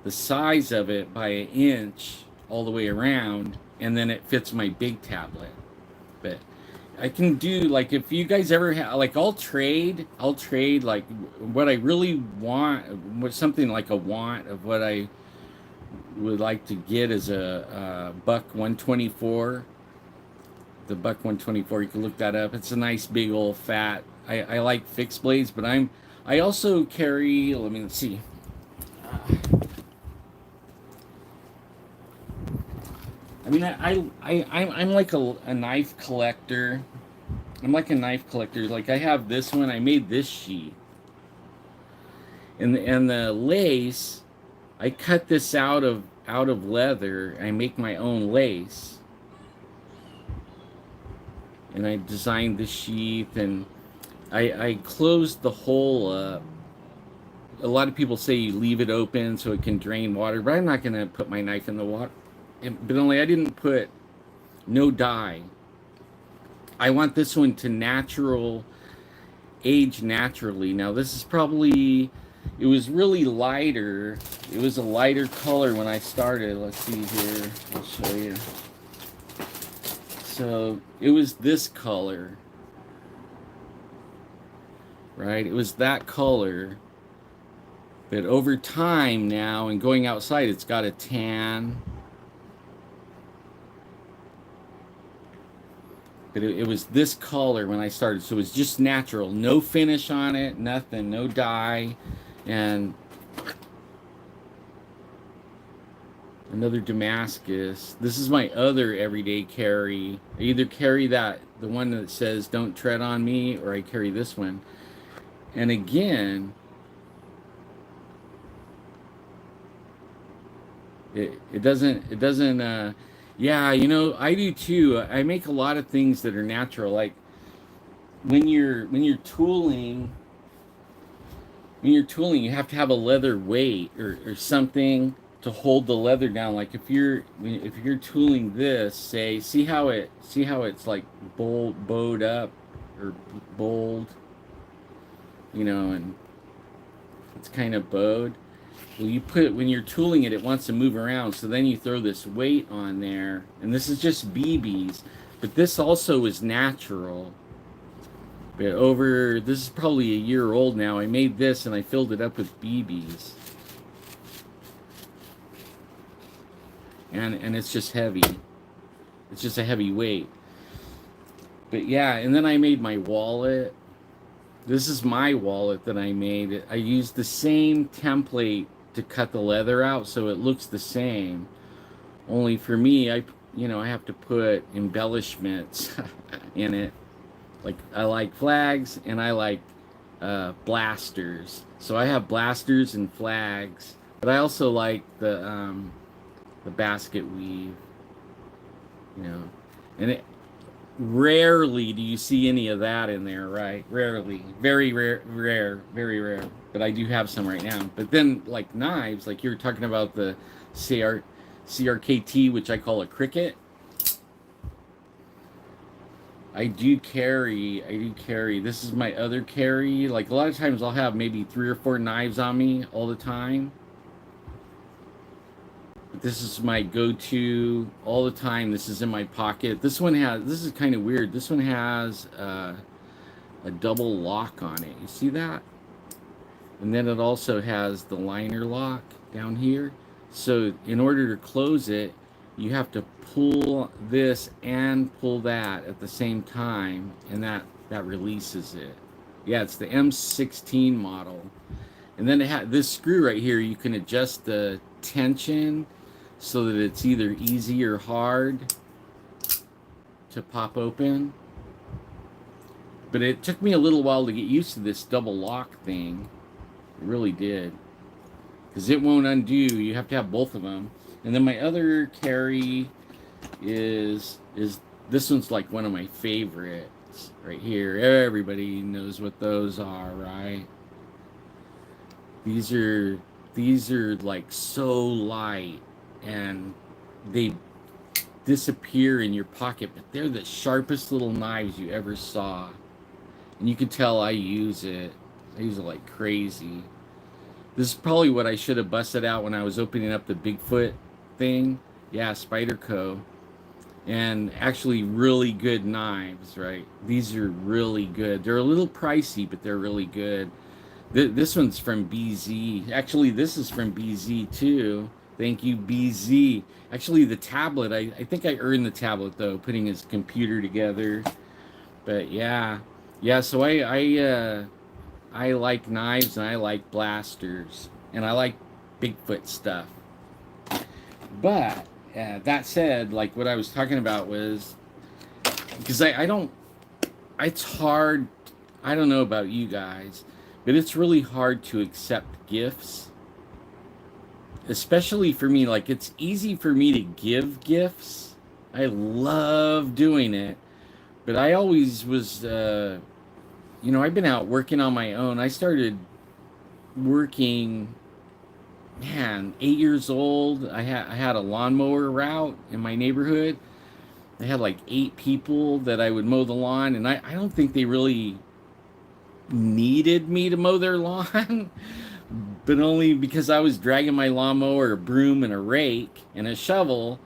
size of it by 1 inch all the way around, and then it fits my big tablet. But I can do, like, if you guys ever have, like, I'll trade like what I really want, what something like a want of what I would like to get is a buck 124 the Buck 124. You can look that up. It's a nice big old fat. I like fixed blades, but I also carry. Let me see. I mean, I'm like a knife collector. I'm like a knife collector. Like I have this one. I made this sheath, and the lace. I cut this out of leather. I make my own lace, and I designed the sheath, and I closed the hole up. A lot of people say you leave it open so it can drain water, but I'm not going to put my knife in the water. But only I didn't put no dye. I want this one to age naturally. Now this is probably, it was really lighter. It was a lighter color when I started. Let's see here. I'll show you. So it was this color, right? It was that color. But over time now and going outside, it's got a tan. But it was this color when I started. So it was just natural. No finish on it, nothing, no dye. And another Damascus. This is my other everyday carry. I either carry the one that says don't tread on me, or I carry this one. And again, it doesn't yeah, you know, I do too. I make a lot of things that are natural. Like when you're tooling, you have to have a leather weight or something to hold the leather down. Like if you're tooling this, say, see how it's like bowed up or bold, you know, and it's kind of bowed. Well, when you're tooling it, it wants to move around, so then you throw this weight on there, and this is just BBs, but this also is natural. But this is probably a year old now. I made this and I filled it up with BBs, and it's just heavy. It's just a heavy weight. But yeah, and then I made my wallet. This is my wallet that I made. I used the same template to cut the leather out so it looks the same. Only for me, I have to put embellishments in it. Like I like flags and I like blasters. So I have blasters and flags, but I also like the basket weave. You know, and rarely do you see any of that in there, right? Rarely. Very rare, very rare. But I do have some right now. But then, like knives, like you were talking about the CRKT, which I call a cricket. I do carry. This is my other carry. Like a lot of times I'll have maybe 3 or 4 knives on me all the time. This is my go-to all the time. This is in my pocket. This is kind of weird. This one has a double lock on it. You see that? And then it also has the liner lock down here. So in order to close it, you have to pull this and pull that at the same time, and that releases it. Yeah, it's the M16 model. And then this screw right here, you can adjust the tension so that it's either easy or hard to pop open. But it took me a little while to get used to this double lock thing. It really did. Because it won't undo. You have to have both of them. And then my other carry is this one's like one of my favorites right here. Everybody knows what those are, right? These are like so light and they disappear in your pocket, but they're the sharpest little knives you ever saw. And you can tell I use it like crazy. This is probably what I should have busted out when I was opening up the Bigfoot thing. Yeah, Spyderco. And actually really good knives, right? These are really good. They're a little pricey, but they're really good. This one's from BZ. Actually, this is from BZ too. Thank you, BZ. Actually, the tablet, I think I earned the tablet, though, putting his computer together. But yeah. Yeah, so I like knives and I like blasters. And I like Bigfoot stuff. But that said, like what I was talking about was because I don't, it's hard. I don't know about you guys, but it's really hard to accept gifts, especially for me. Like, it's easy for me to give gifts. I love doing it, but I always was, I've been out working on my own. I started working, man, 8 years old. I had a lawnmower route in my neighborhood. I had like 8 people that I would mow the lawn, and I don't think they really needed me to mow their lawn, but only because I was dragging my lawnmower, a broom, and a rake and a shovel,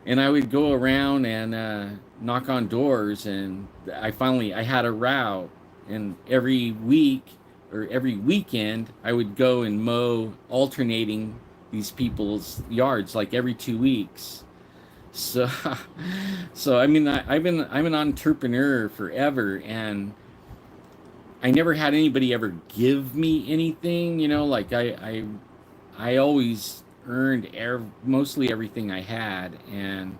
and I would go around and knock on doors. And I had a route, and every week or every weekend I would go and mow, alternating these people's yards like every 2 weeks. So, so I mean, I'm an entrepreneur forever, and I never had anybody ever give me anything. Like I always earned mostly everything I had, and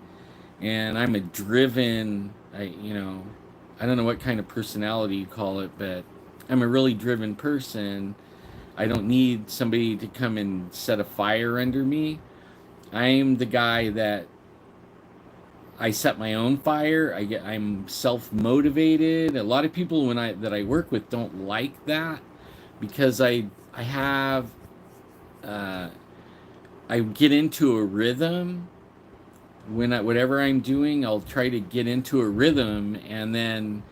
I'm a driven. I don't know what kind of personality you call it, but I'm a really driven person. I don't need somebody to come and set a fire under me. I'm the guy that I set my own fire. I'm self motivated. A lot of people that I work with don't like that because I have uh, I get into a rhythm whatever I'm doing. I'll try to get into a rhythm, and then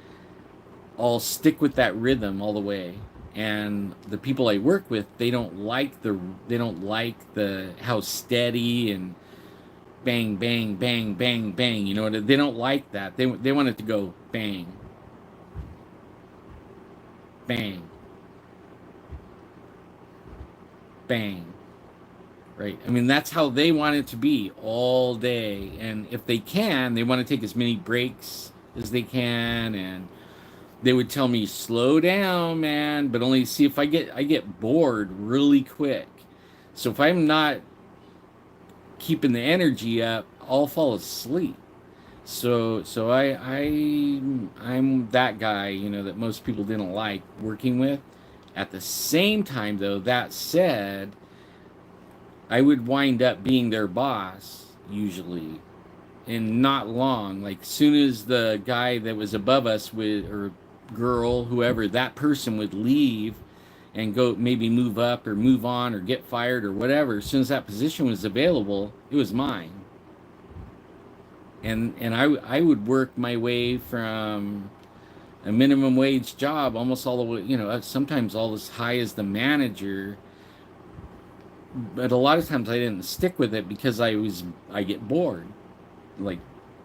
I'll stick with that rhythm all the way. And the people I work with, they don't like the how steady and bang, bang, bang, bang, bang. They don't like that. They want it to go bang, bang, bang. Right? I mean, that's how they want it to be all day. And if they can, they want to take as many breaks as they can. And they would tell me, slow down, man, but only see if I get bored really quick. So if I'm not keeping the energy up, I'll fall asleep. So I'm that guy, that most people didn't like working with. At the same time, though, that said, I would wind up being their boss usually, and not long. Like, soon as the guy that was above us would, or girl, whoever, that person would leave and go maybe move up or move on or get fired or whatever, as soon as that position was available, it was mine. And I would work my way from a minimum wage job almost all the way, sometimes all as high as the manager. But a lot of times I didn't stick with it because I get bored. Like,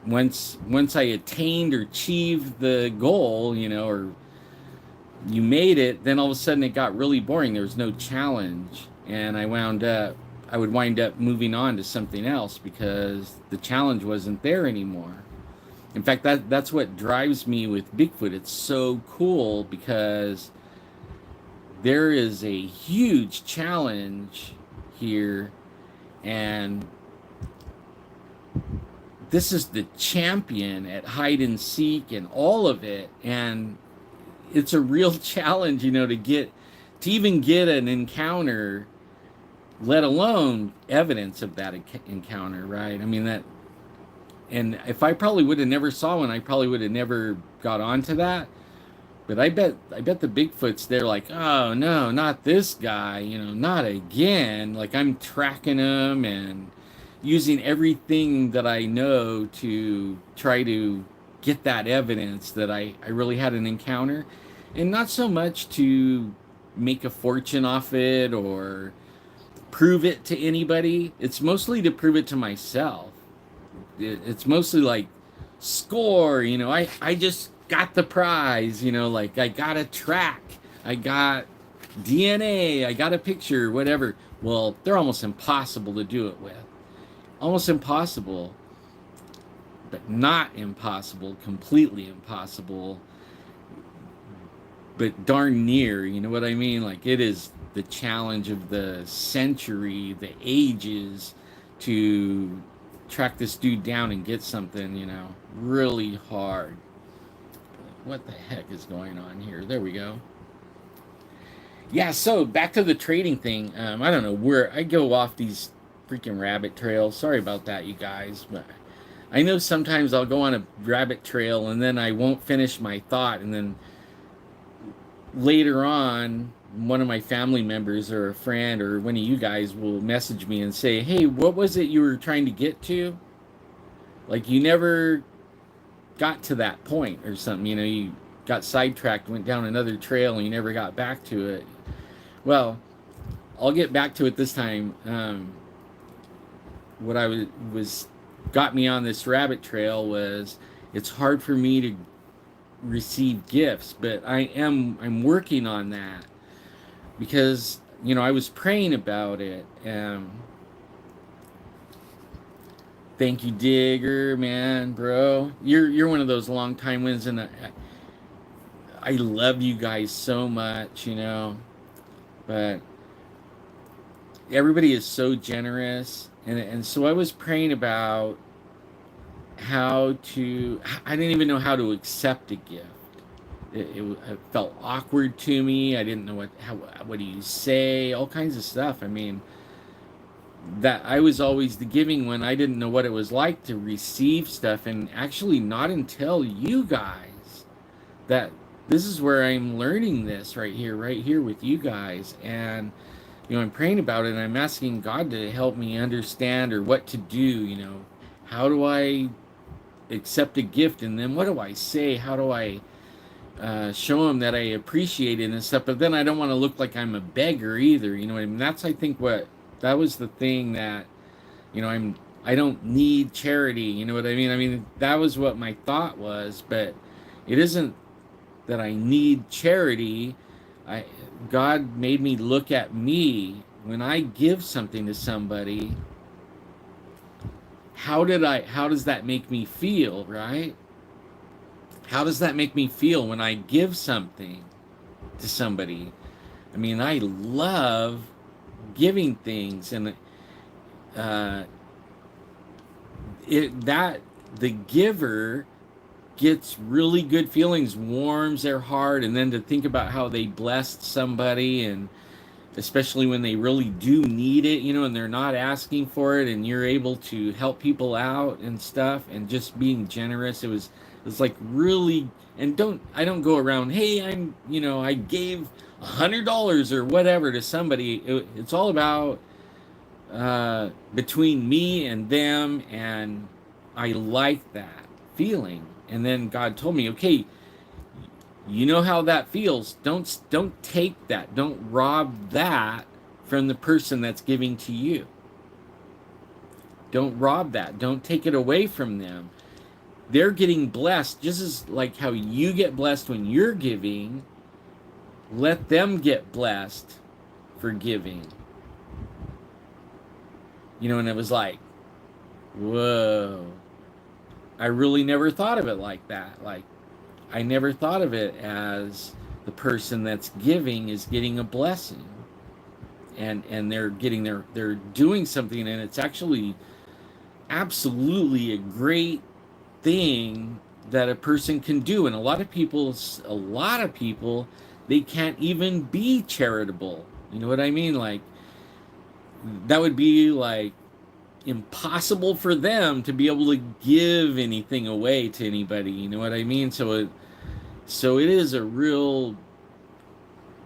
once I attained or achieved the goal, or you made it, then all of a sudden it got really boring. There was no challenge, and I would wind up moving on to something else because the challenge wasn't there anymore. In fact, that's what drives me with Bigfoot. It's so cool because there is a huge challenge here, and this is the champion at hide and seek and all of it, and it's a real challenge, to even get an encounter, let alone evidence of that encounter, right? I mean, that, and if I probably would have never saw one, I probably would have never got onto that. But I bet the Bigfoots, they're like, oh no, not this guy, not again. Like, I'm tracking him and using everything that I know to try to get that evidence that I really had an encounter. And not so much to make a fortune off it or prove it to anybody. It's mostly to prove it to myself. It's mostly like, score, I just got the prize, like, I got a track, I got DNA, I got a picture, whatever. Well, they're almost impossible to do it with. Almost impossible, but not impossible, completely impossible, but darn near, you know what I mean? Like, it is the challenge of the century, the ages, to track this dude down and get something, really hard. What the heck is going on here? There we go. Yeah, so back to the trading thing. I don't know where I go off these freaking rabbit trails. Sorry about that, you guys, but I know sometimes I'll go on a rabbit trail and then I won't finish my thought, and then later on, one of my family members or a friend or one of you guys will message me and say, "Hey, what was it you were trying to get to? Like, you never got to that point or something. You got sidetracked, went down another trail, and you never got back to it." Well, I'll get back to it this time. What I was got me on this rabbit trail was, it's hard for me to receive gifts, but I'm working on that, because I was praying about it. Thank you, Digger, man, bro. You're one of those long time ones, and I love you guys so much, but everybody is so generous, and so I was praying about I didn't even know how to accept a gift. It felt awkward to me. I didn't know what do you say, all kinds of stuff. I mean, that I was always the giving one. I didn't know what it was like to receive stuff, and actually not until you guys, that this is where I'm learning this right here with you guys. And I'm praying about it, and I'm asking God to help me understand, or what to do. How do I accept a gift, and then what do I say? How do I show them that I appreciate it and stuff? But then I don't want to look like I'm a beggar either. You know what I mean? That's, I think, that was the thing that, I don't need charity. You know what I mean? I mean, that was what my thought was, but it isn't that I need charity. God made me look at me when I give something to somebody. How does that make me feel, right? How does that make me feel when I give something to somebody? I mean, I love giving things, and the giver gets really good feelings, warms their heart, and then to think about how they blessed somebody, and especially when they really do need it, and they're not asking for it, and you're able to help people out and stuff, and just being generous. It's like really, and I don't go around, hey, I gave $100 or whatever to somebody. It's all about between me and them, and I like that feeling. And then God told me, okay, you know how that feels. Don't take that. Don't rob that from the person that's giving to you. Don't rob that. Don't take it away from them. They're getting blessed just as like how you get blessed when you're giving. Let them get blessed for giving. And it was like, whoa. I really never thought of it like that. Like, I never thought of it as the person that's giving is getting a blessing, and they're doing something, and it's actually absolutely a great thing that a person can do. And a lot of people, they can't even be charitable. You know what I mean? Like, that would be like impossible for them to be able to give anything away to anybody. You know what I mean? So it is a real,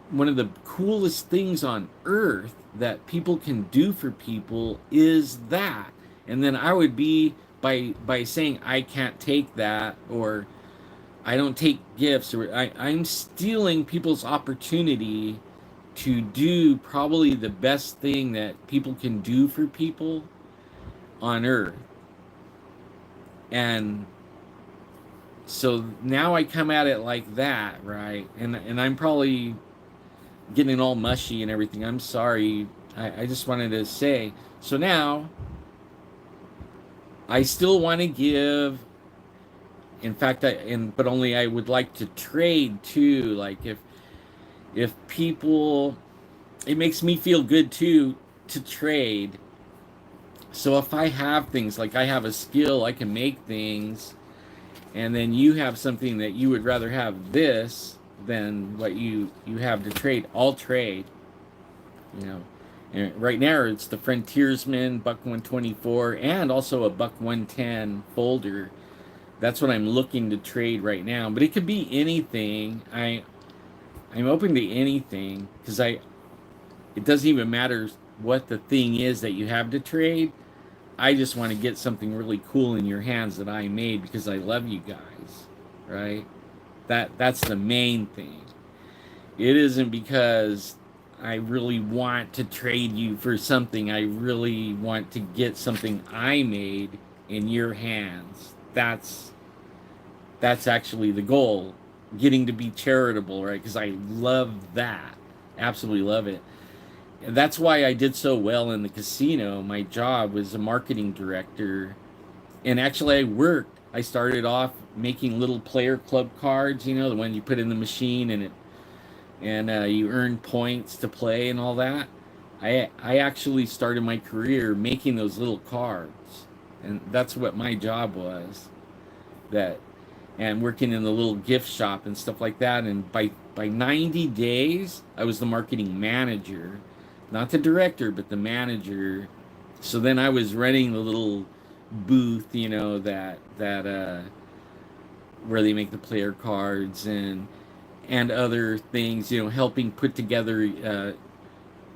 one of the coolest things on earth that people can do for people is that. And then I would be, by saying I can't take that, or I don't take gifts, or I'm stealing people's opportunity to do probably the best thing that people can do for people on earth. And so now I come at it like that, right? And I'm probably getting all mushy and everything. I'm sorry. I just wanted to say. So now, I still want to give. In fact, but only I would like to trade too. Like if people, it makes me feel good too to trade. So if I have things like I have a skill, I can make things, and then you have something that you would rather have this than what you have to trade, I'll trade. You know, and right now it's the Frontiersman Buck 124 and also a Buck 110 folder. That's what I'm looking to trade right now. But it could be anything. I'm open to anything because it doesn't even matter what the thing is that you have to trade. I just want to get something really cool in your hands that I made because I love you guys, right? That's the main thing. It isn't because I really want to trade you for something. I really want to get something I made in your hands. That's actually the goal. Getting to be charitable, right? Because I love that. Absolutely love it. And that's why I did so well in the casino. My job was a marketing director. And actually, I started off making little player club cards, the one you put in the machine and you earn points to play and all that. I actually started my career making those little cards. And that's what my job was. That and working in the little gift shop and stuff like that. And by 90 days, I was the marketing manager, not the director, but the manager. So then I was running the little booth, that where they make the player cards and other things, helping put together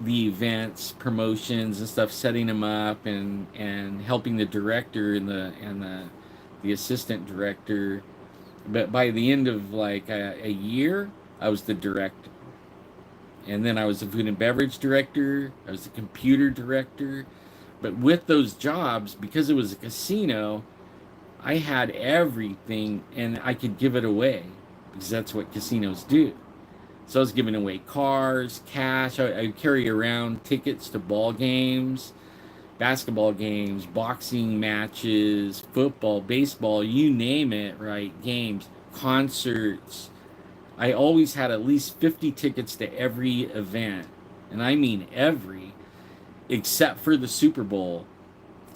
the events, promotions and stuff, setting them up and helping the director and the assistant director. But by the end of like a year, I was the director. And then I was the food and beverage director. I was the computer director. But with those jobs, because it was a casino, I had everything and I could give it away because that's what casinos do. So I was giving away cars, cash. I carry around tickets to ball games, basketball games, boxing matches, football, baseball, you name it, right? Games, concerts. I always had at least 50 tickets to every event. And I mean every, except for the Super Bowl.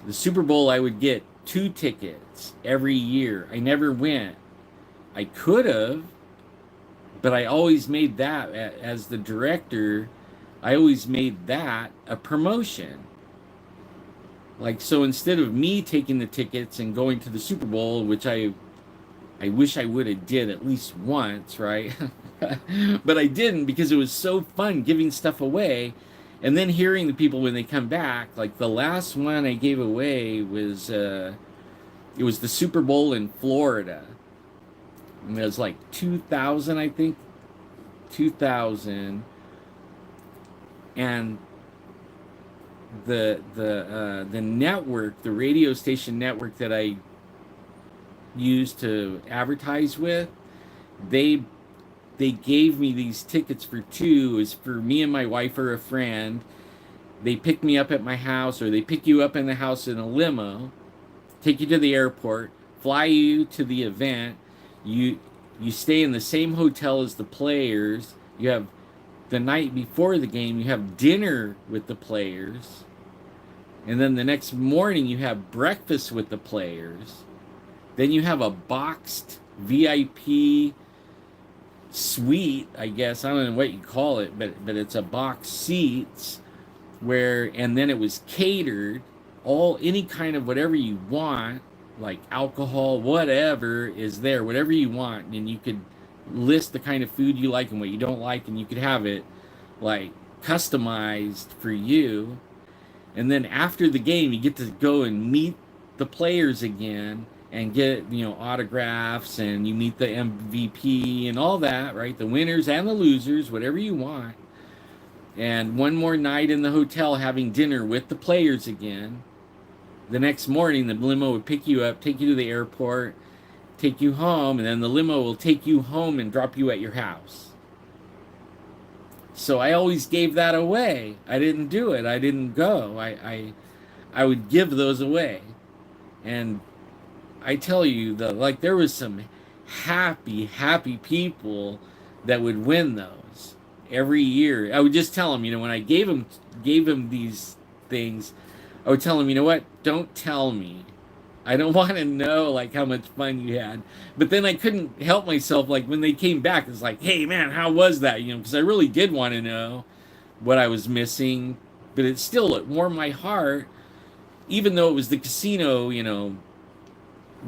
The Super Bowl, I would get 2 tickets every year. I never went. I could have, but I always made that, as the director, I always made that a promotion. Like, so instead of me taking the tickets and going to the Super Bowl, which I wish I would have did at least once, right? But I didn't because it was so fun giving stuff away. And then hearing the people when they come back, like the last one I gave away was, it was the Super Bowl in Florida. And it was like 2000, I think. 2000. And the network, the radio station network that I used to advertise with, they gave me these tickets for two. It was for me and my wife or a friend. They pick me up at my house, or they pick you up in the house in a limo, take you to the airport, fly you to the event. You stay in the same hotel as the players. You have the night before the game, you have dinner with the players. And then the next morning, you have breakfast with the players. Then you have a boxed VIP suite, I guess. I don't know what you call it, but it's a box seats and then it was catered, any kind of whatever you want, like alcohol, whatever is there, whatever you want, and you could list the kind of food you like and what you don't like, and you could have it like customized for you. And then after the game, you get to go and meet the players again and get, autographs, and you meet the MVP and all that, right? The winners and the losers, whatever you want. And one more night in the hotel having dinner with the players again. The next morning, the limo would pick you up, take you to the airport, take you home, and then the limo will take you home and drop you at your house. So I always gave that away. I didn't do it. I didn't go. I would give those away. And I tell you that, like, there was some happy people that would win those every year. I would just tell them, when I gave them these things, I would tell them, you know what? Don't tell me. I don't want to know like how much fun you had. But then I couldn't help myself. Like when they came back, it's like, hey man, how was that? Because I really did want to know what I was missing. But it warmed my heart, even though it was the casino,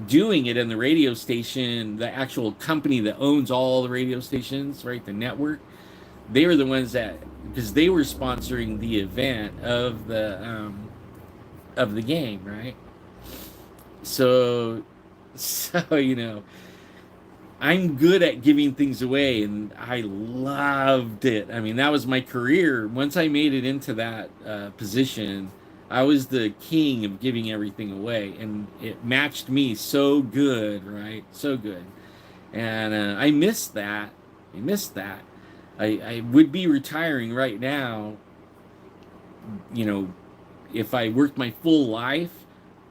doing it, in the radio station, the actual company that owns all the radio stations, right? The network. They were the ones that, because they were sponsoring the event of the game, right? So, so I'm good at giving things away, and I loved it. I mean, that was my career. Once I made it into that position, I was the king of giving everything away, and it matched me so good, right? So good. And I missed that. I missed that. I would be retiring right now, you know, if I worked my full life,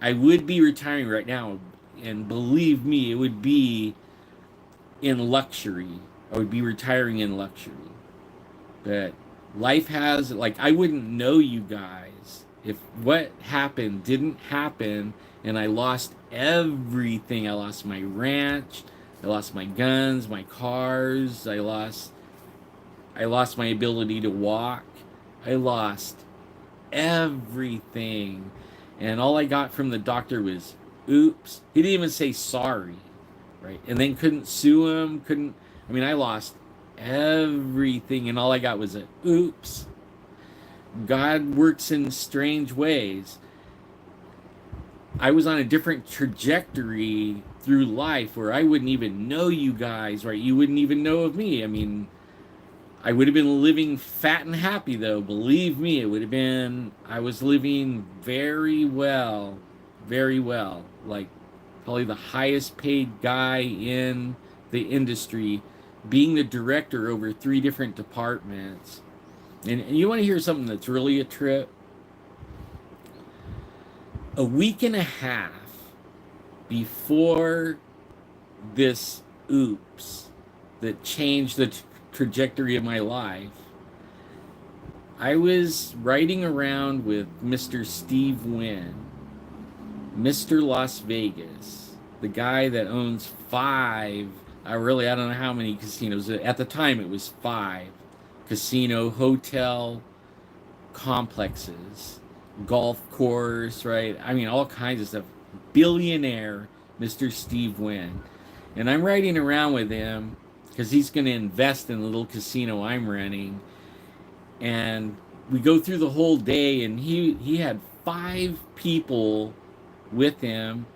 I would be retiring right now. And believe me, it would be in luxury. I would be retiring in luxury. But life has, like, I wouldn't know you guys if what happened didn't happen and I lost everything. I lost my ranch, I lost my guns, my cars, I lost my ability to walk. I lost everything. And all I got from the doctor was oops. He didn't even say sorry, right? And then couldn't sue him, I lost everything, and all I got was a oops. God works in strange ways. I was on a different trajectory through life where I wouldn't even know you guys, right? You wouldn't even know of me. I would have been living fat and happy, though. Believe me, I was living very well, very well. Like, probably the highest paid guy in the industry, being the director over 3 different departments. And you want to hear something that's really a trip? A week and a half before this oops that changed the trajectory of my life, I was riding around with Mr. Steve Wynn, Mr. Las Vegas, the guy that owns 5, I don't know how many casinos. At the time, it was 5 casino, hotel complexes, golf course, right? All kinds of stuff. Billionaire, Mr. Steve Wynn. And I'm riding around with him because he's going to invest in the little casino I'm renting. And we go through the whole day, and he had 5 people with him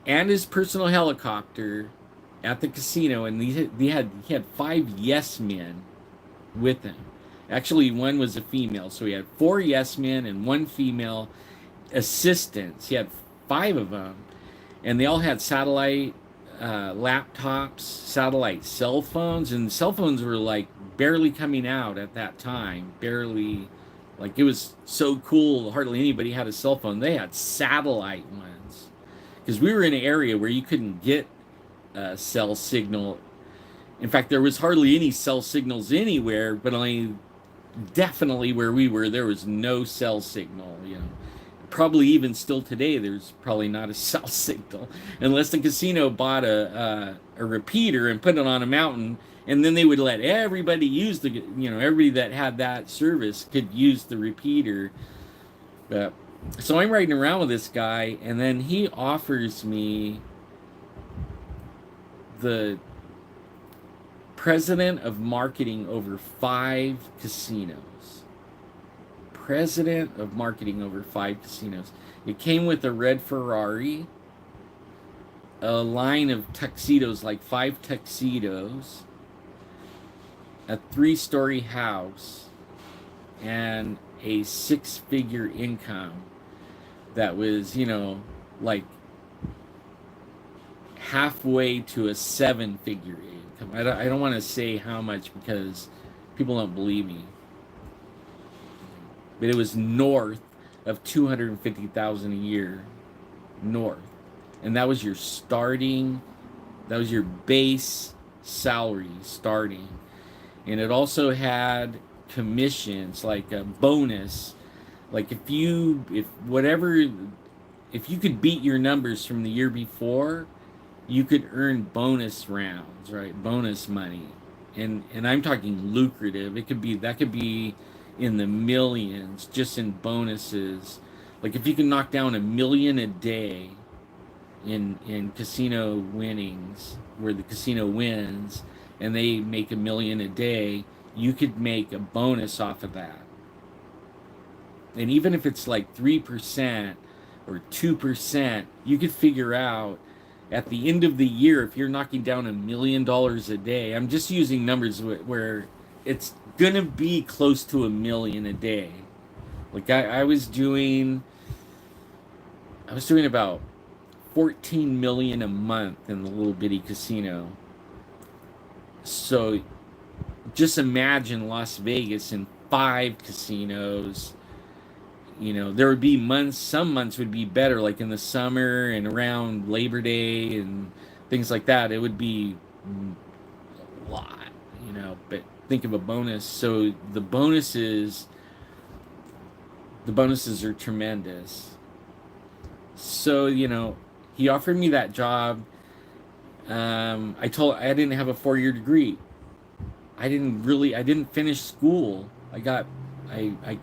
and his personal helicopter at the casino, and he had 5 yes men with him. Actually, one was a female, so he had 4 yes men and 1 female assistants. He had 5 of them, and they all had satellite laptops, satellite cell phones, and cell phones were like barely coming out at that time. Barely, like, it was so cool. Hardly anybody had a cell phone. They had satellite ones because we were in an area where you couldn't get cell signal. In fact, there was hardly any cell signals anywhere, but only definitely where we were, there was no cell signal. Probably even still today, there's probably not a cell signal unless the casino bought a repeater and put it on a mountain, and then they would let everybody use everybody that had that service could use the repeater. But so I'm riding around with this guy, and then he offers me the president of marketing over 5 casinos. President of marketing over 5 casinos. It came with a red Ferrari, a line of tuxedos, like 5 tuxedos, a 3-story house, and a 6-figure income that was, like halfway to a 7-figure income. I don't want to say how much because People don't believe me. But it was north of 250,000 a year. North. And that was your starting, that was your base salary starting. And it also had commissions, like a bonus. Like if you could beat your numbers from the year before, you could earn bonus rounds, right? Bonus money. And I'm talking lucrative. That could be in the millions just in bonuses. Like if you can knock down 1 million a day in casino winnings, where the casino wins and they make 1 million a day, you could make a bonus off of that. And even if it's like 3% or 2%, you could figure out at the end of the year, if you're knocking down $1 million a day. I'm just using numbers where it's gonna be close to 1 million a day. Like I was doing about 14 million a month in the little bitty casino. So just imagine Las Vegas in 5 casinos. There would be months, some months would be better, like in the summer and around Labor Day and things like that. It would be a lot, but think of a bonus. So the bonuses are tremendous. So, he offered me that job. I didn't have a 4-year degree. I didn't finish school. I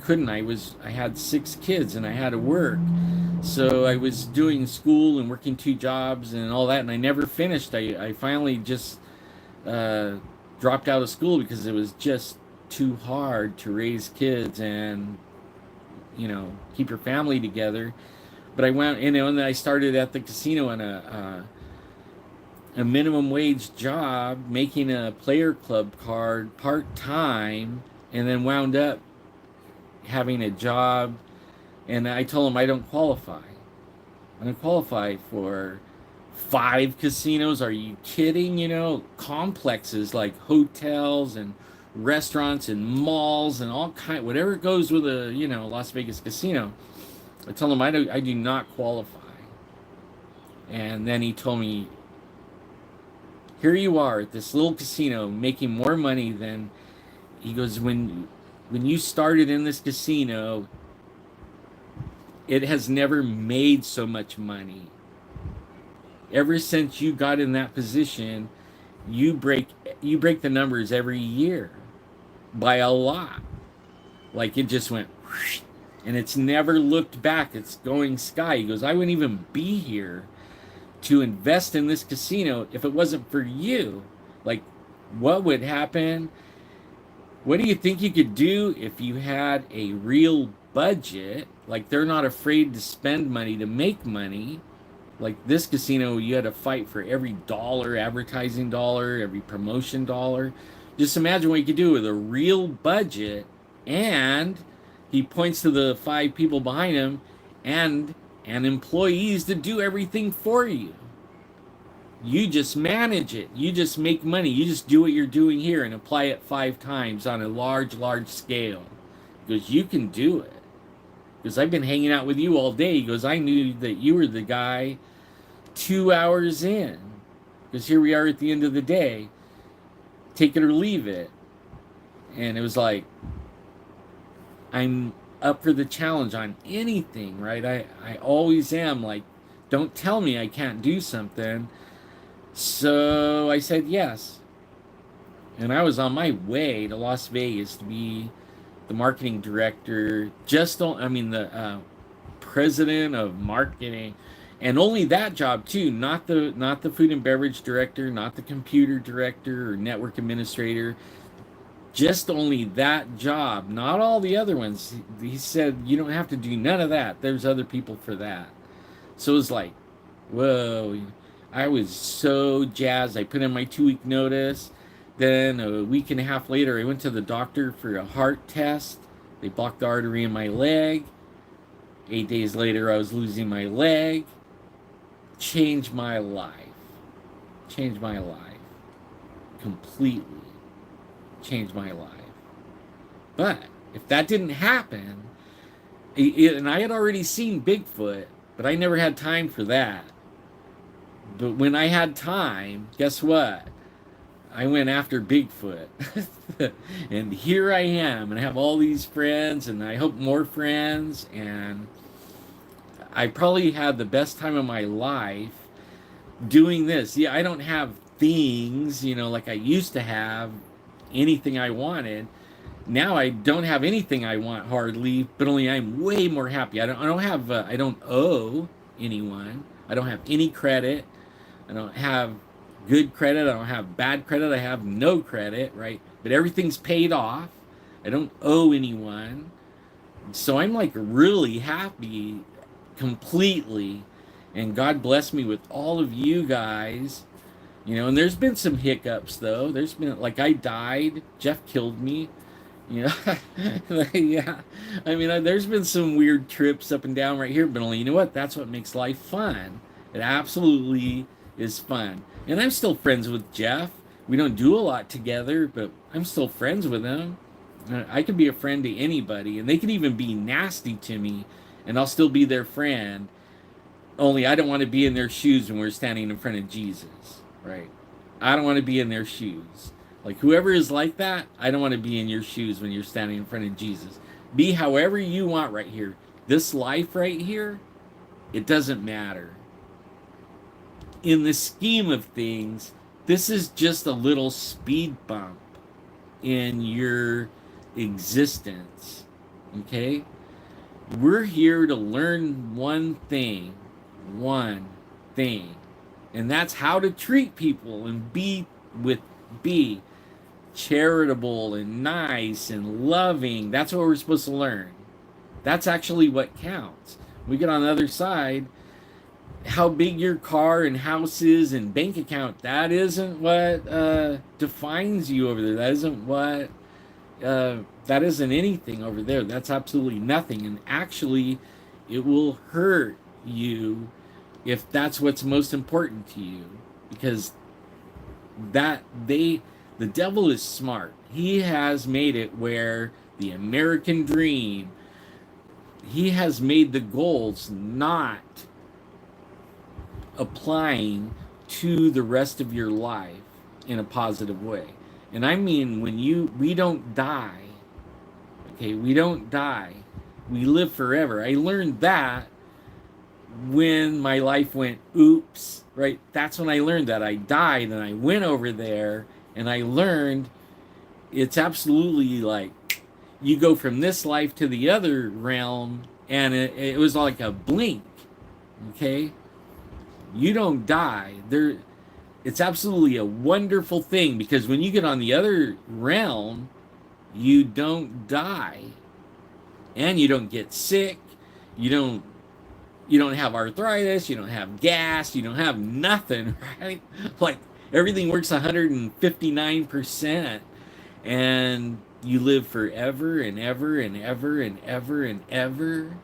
couldn't. I had 6 kids and I had to work. So I was doing school and working 2 jobs and all that, and I never finished. I finally just dropped out of school because it was just too hard to raise kids and keep your family together. But I went, and then I started at the casino on a minimum wage job, making a player club card part time, and then wound up having a job. And I told him I don't qualify. I don't qualify for 5 casinos. Are you kidding? Complexes like hotels and restaurants and malls and whatever goes with a Las Vegas casino. I told him I do not qualify. And then he told me, here you are at this little casino making more money than, he goes, when you started in this casino, it has never made so much money. Ever since you got in that position, you break the numbers every year by a lot. Like it just went whoosh, and it's never looked back. It's going sky. He goes, I wouldn't even be here to invest in this casino if it wasn't for you. Like, what would happen? What do you think you could do if you had a real budget? Like, they're not afraid to spend money to make money. Like this casino, you had to fight for every dollar, advertising dollar, every promotion dollar. Just imagine what you could do with a real budget. And he points to the 5 people behind him and employees to do everything for you. You just manage it. You just make money. You just do what you're doing here and apply it 5 times on a large scale. Because you can do it. Because I've been hanging out with you all day. He goes, I knew that you were the guy 2 hours in. Because here we are at the end of the day. Take it or leave it. And it was like, I'm up for the challenge on anything, right? I always am. Like, don't tell me I can't do something. So I said yes. And I was on my way to Las Vegas to be the marketing director, the president of marketing, and only that job too, not the food and beverage director, not the computer director or network administrator, just only that job, not all the other ones. He said, you don't have to do none of that. There's other people for that. So it was like, whoa, I was so jazzed. I put in my 2-week notice. Then a week and a half later, I went to the doctor for a heart test. They blocked the artery in my leg. 8 days later, I was losing my leg. Changed my life. Changed my life. Completely changed my life. But if that didn't happen, and I had already seen Bigfoot, but I never had time for that. But when I had time, guess what? I went after Bigfoot. And here I am, and I have all these friends, and I hope more friends, and I probably had the best time of my life doing this. Yeah, I don't have things, like I used to have, anything I wanted. Now I don't have anything I want hardly, but only I'm way more happy. I don't owe anyone. I don't have any credit. I don't have good credit. I don't have bad credit. I have no credit, right? But everything's paid off. I don't owe anyone. So I'm like really happy completely. And God bless me with all of you guys. And there's been some hiccups though. There's been, like, I died. Jeff killed me. You know, yeah. I mean, there's been some weird trips up and down right here, but only, you know what? That's what makes life fun. It absolutely is fun. And I'm still friends with Jeff. We don't do a lot together, but I'm still friends with him. I could be a friend to anybody, and they could even be nasty to me, and I'll still be their friend. Only I don't want to be in their shoes when we're standing in front of Jesus, right? I don't want to be in their shoes. Like, whoever is like that, I don't want to be in your shoes when you're standing in front of Jesus. Be however you want right here. This life right here, it doesn't matter. In the scheme of things, this is just a little speed bump in your existence. Okay? We're here to learn one thing. And that's how to treat people and be charitable and nice and loving. That's what we're supposed to learn. That's actually what counts. We get on the other side, how big your car and house is and bank account, that isn't what defines you over there. That isn't anything over there. That's absolutely nothing. And actually, it will hurt you if that's what's most important to you, because the devil is smart. He has made it where the American dream, he has made the goals not applying to the rest of your life in a positive way. And I mean, we don't die. Okay, we don't die. We live forever. I learned that when my life went oops, right? That's when I learned that. I died, and I went over there and I learned it's absolutely like you go from this life to the other realm, and it was like a blink. Okay, you don't die there. It's absolutely a wonderful thing, because when you get on the other realm, you don't die, and you don't get sick. You don't have arthritis, you don't have gas, you don't have nothing, right? Like, everything works 159%, and you live forever and ever and ever and ever and ever.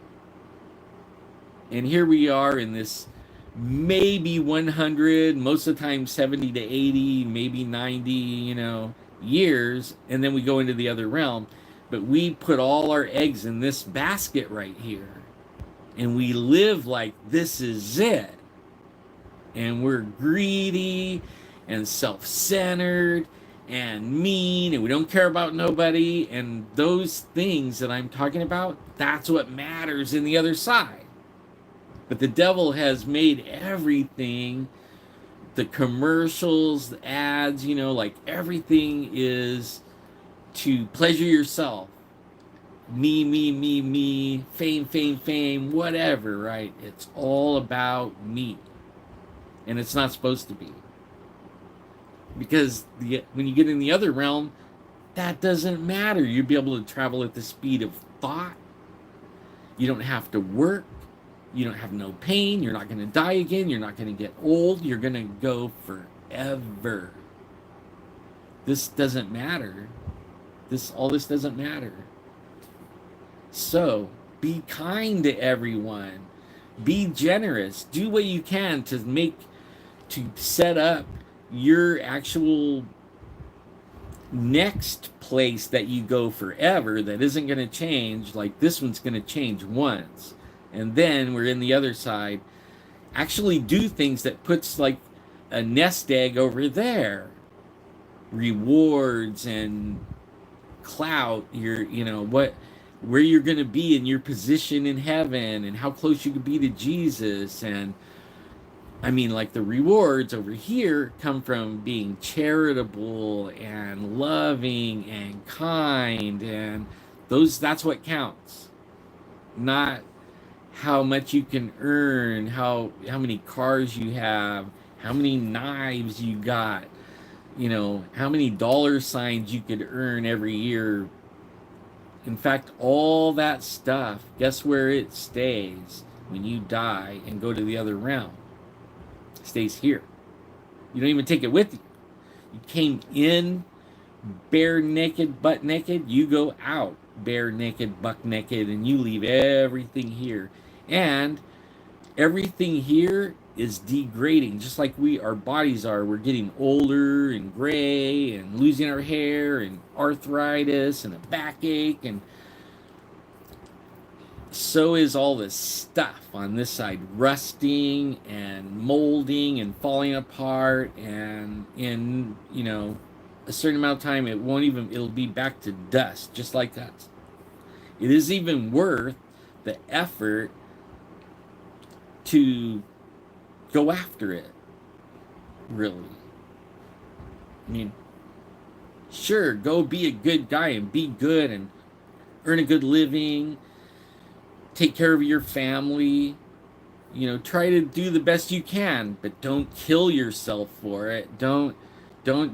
And here we are in this maybe 100, most of the time 70 to 80, maybe 90, years, and then we go into the other realm. But we put all our eggs in this basket right here. And we live like this is it. And we're greedy and self-centered and mean, and we don't care about nobody. And those things that I'm talking about, that's what matters in the other side. But the devil has made everything, the commercials, the ads, like everything is to pleasure yourself. Me, fame, whatever, right? It's all about me. And it's not supposed to be. Because when you get in the other realm, that doesn't matter. You'll be able to travel at the speed of thought. You don't have to work. You don't have no pain. You're not going to die again. You're not going to get old. You're going to go forever. This doesn't matter. All this doesn't matter. So, be kind to everyone. Be generous. Do what you can to set up your actual next place that you go forever that isn't going to change, like this one's going to change once, and then we're in the other side, actually do things that puts like a nest egg over there, rewards and clout, your, you know, what, where you're going to be in your position in heaven and how close you could be to Jesus. And I mean, like the rewards over here come from being charitable and loving and kind, and that's what counts. Not how much you can earn, how many cars you have, how many knives you got, you know, how many dollar signs you could earn every year. In fact, all that stuff, guess where it stays when you die and go to the other realm? It stays here. You don't even take it with you. You came in bare naked, butt naked. You go out bare naked, buck naked, and you leave everything here. And everything here is degrading, just like our bodies are. We're getting older and gray and losing our hair and arthritis and a backache, and so is all this stuff on this side rusting and molding and falling apart, and in, you know, a certain amount of time it'll be back to dust, just like us. It is even worth the effort to go after it, really. I mean, sure, go be a good guy and be good and earn a good living, take care of your family, you know, try to do the best you can, but don't kill yourself for it. Don't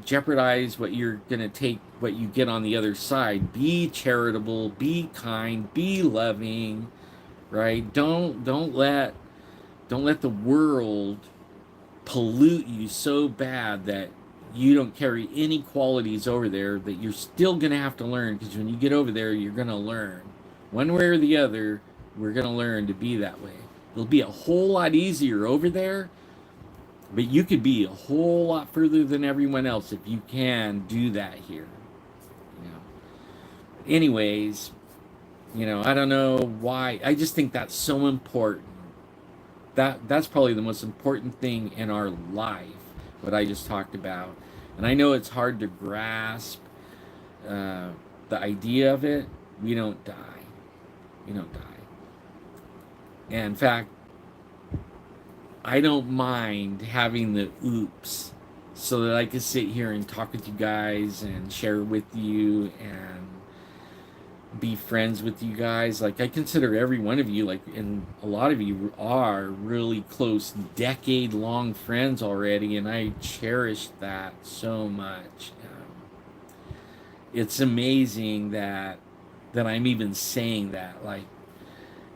jeopardize what you're going to take, what you get on the other side. Be charitable, be kind, be loving, right? Don't let the world pollute you so bad that you don't carry any qualities over there that you're still going to have to learn, because when you get over there, you're going to learn. One way or the other, we're going to learn to be that way. It'll be a whole lot easier over there, but you could be a whole lot further than everyone else if you can do that here. You know. Anyways, you know, I don't know why. I just think that's so important. That's probably the most important thing in our life, what I just talked about. And I know it's hard to grasp the idea of it. We don't die. We don't die. And in fact, I don't mind having the oops so that I can sit here and talk with you guys and share with you and be friends with you guys. Like, I consider every one of you, like, and a lot of you are really close, decade-long friends already, and I cherish that so much. It's amazing that I'm even saying that, like,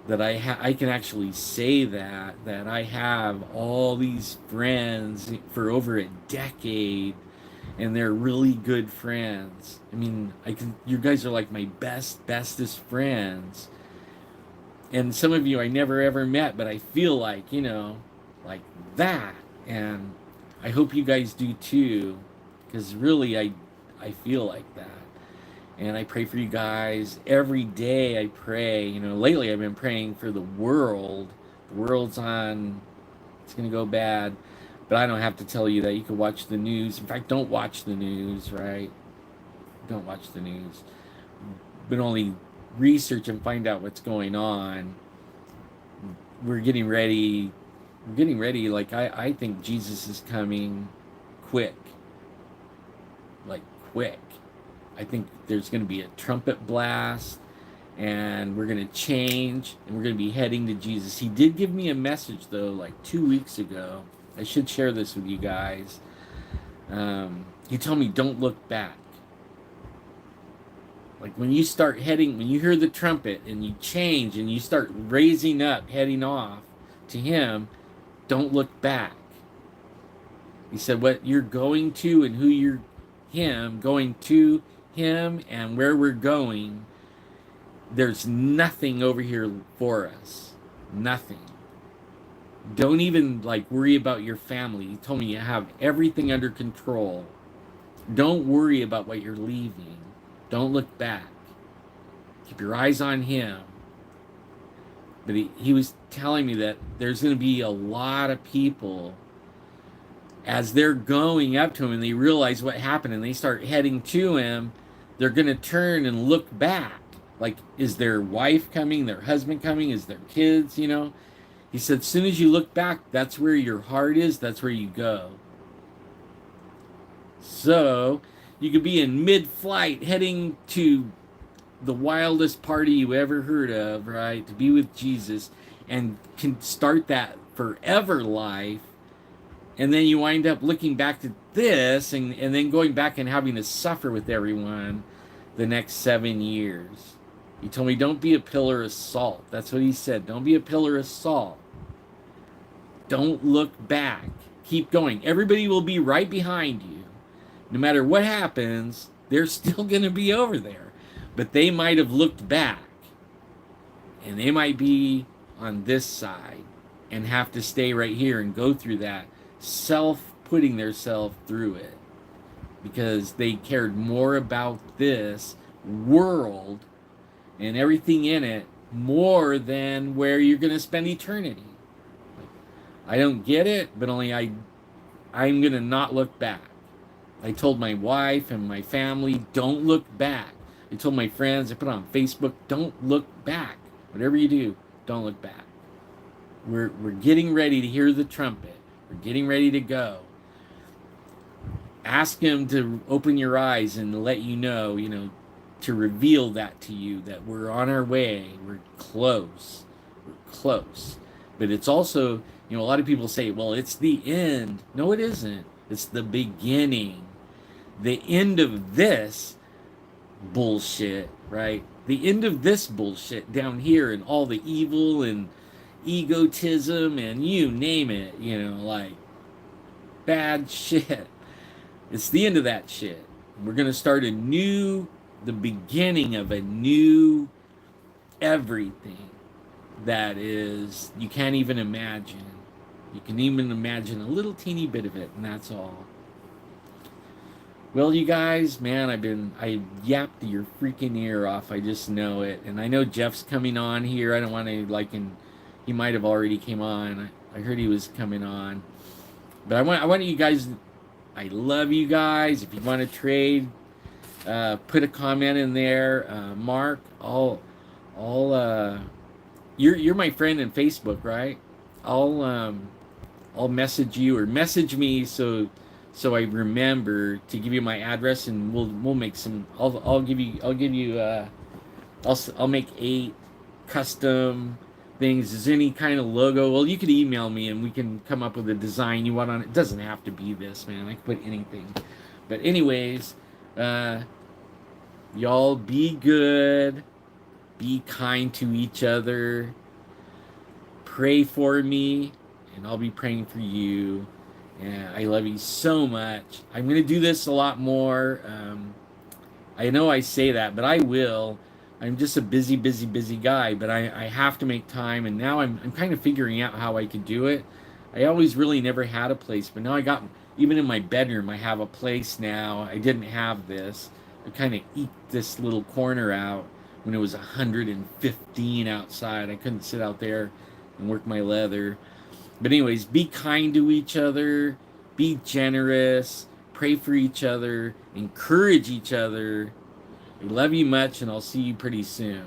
that I can actually say that I have all these friends for over a decade, and they're really good friends. I mean, you guys are like my bestest friends. And some of you I never ever met, but I feel like, you know, like that. And I hope you guys do too, because really I feel like that. And I pray for you guys every day. I pray, you know, lately I've been praying for the world. The world's on, it's going to go bad. But I don't have to tell you that. You can watch the news. In fact, don't watch the news, right? Don't watch the news. But only research and find out what's going on. We're getting ready. Like, I think Jesus is coming quick. Like, quick. I think there's going to be a trumpet blast, and we're going to change, and we're going to be heading to Jesus. He did give me a message, though, like 2 weeks ago. I should share this with you guys. He told me, don't look back. Like, when you start heading, when you hear the trumpet and you change and you start raising up, heading off to him, don't look back. He said, what you're going to and who you're going to him and where we're going, there's nothing over here for us. Nothing. Don't even, like, worry about your family. He told me you have everything under control. Don't worry about what you're leaving. Don't look back. Keep your eyes on him. But he was telling me that there's going to be a lot of people as they're going up to him and they realize what happened and they start heading to him, they're going to turn and look back. Like, is their wife coming? Their husband coming? Is their kids? You know? He said, as soon as you look back, that's where your heart is. That's where you go. So, you could be in mid-flight heading to the wildest party you ever heard of, right? To be with Jesus and can start that forever life. And then you wind up looking back to this and then going back and having to suffer with everyone the next 7 years. He told me, don't be a pillar of salt. That's what he said. Don't be a pillar of salt. Don't look back. Keep going. Everybody will be right behind you. No matter what happens, they're still going to be over there. But they might have looked back. And they might be on this side and have to stay right here and go through that, putting themselves through it. Because they cared more about this world and everything in it more than where you're going to spend eternity. I don't get it, but I'm going to not look back. I told my wife and my family, don't look back. I told my friends, I put on Facebook, don't look back. Whatever you do, don't look back. We're getting ready to hear the trumpet. We're getting ready to go. Ask him to open your eyes and let you know, to reveal that to you, that we're on our way. We're close. We're close. But it's also, a lot of people say, well, it's the end. No, it isn't. It's the beginning. The end of this bullshit, right? The end of this bullshit down here and all the evil and egotism and you name it, like bad shit. It's the end of that shit. We're going to start the beginning of a new everything that is, you can't even imagine. You can even imagine a little teeny bit of it, and that's all. Well, you guys, man, I yapped your freaking ear off. I just know it. And I know Jeff's coming on here. I don't want to, he might have already came on. I heard he was coming on. But I want you guys, I love you guys. If you want to trade, put a comment in there. Mark, you're my friend in Facebook, right? I'll message you or message me so I remember to give you my address, and we'll make some. I'll make 8 custom things. Is any kind of logo? Well, you could email me and we can come up with a design you want on it. It doesn't have to be this, man. I can put anything. But anyways, y'all be good, be kind to each other, pray for me, and I'll be praying for you. And I love you so much. I'm going to do this a lot more. I know I say that, but I will. I'm just a busy guy, but I have to make time. And now I'm kind of figuring out how I can do it. I always really never had a place, but now even in my bedroom, I have a place now. I didn't have this. I kind of eked this little corner out when it was 115 outside. I couldn't sit out there and work my leather. But anyways, be kind to each other, be generous, pray for each other, encourage each other. I love you much, and I'll see you pretty soon.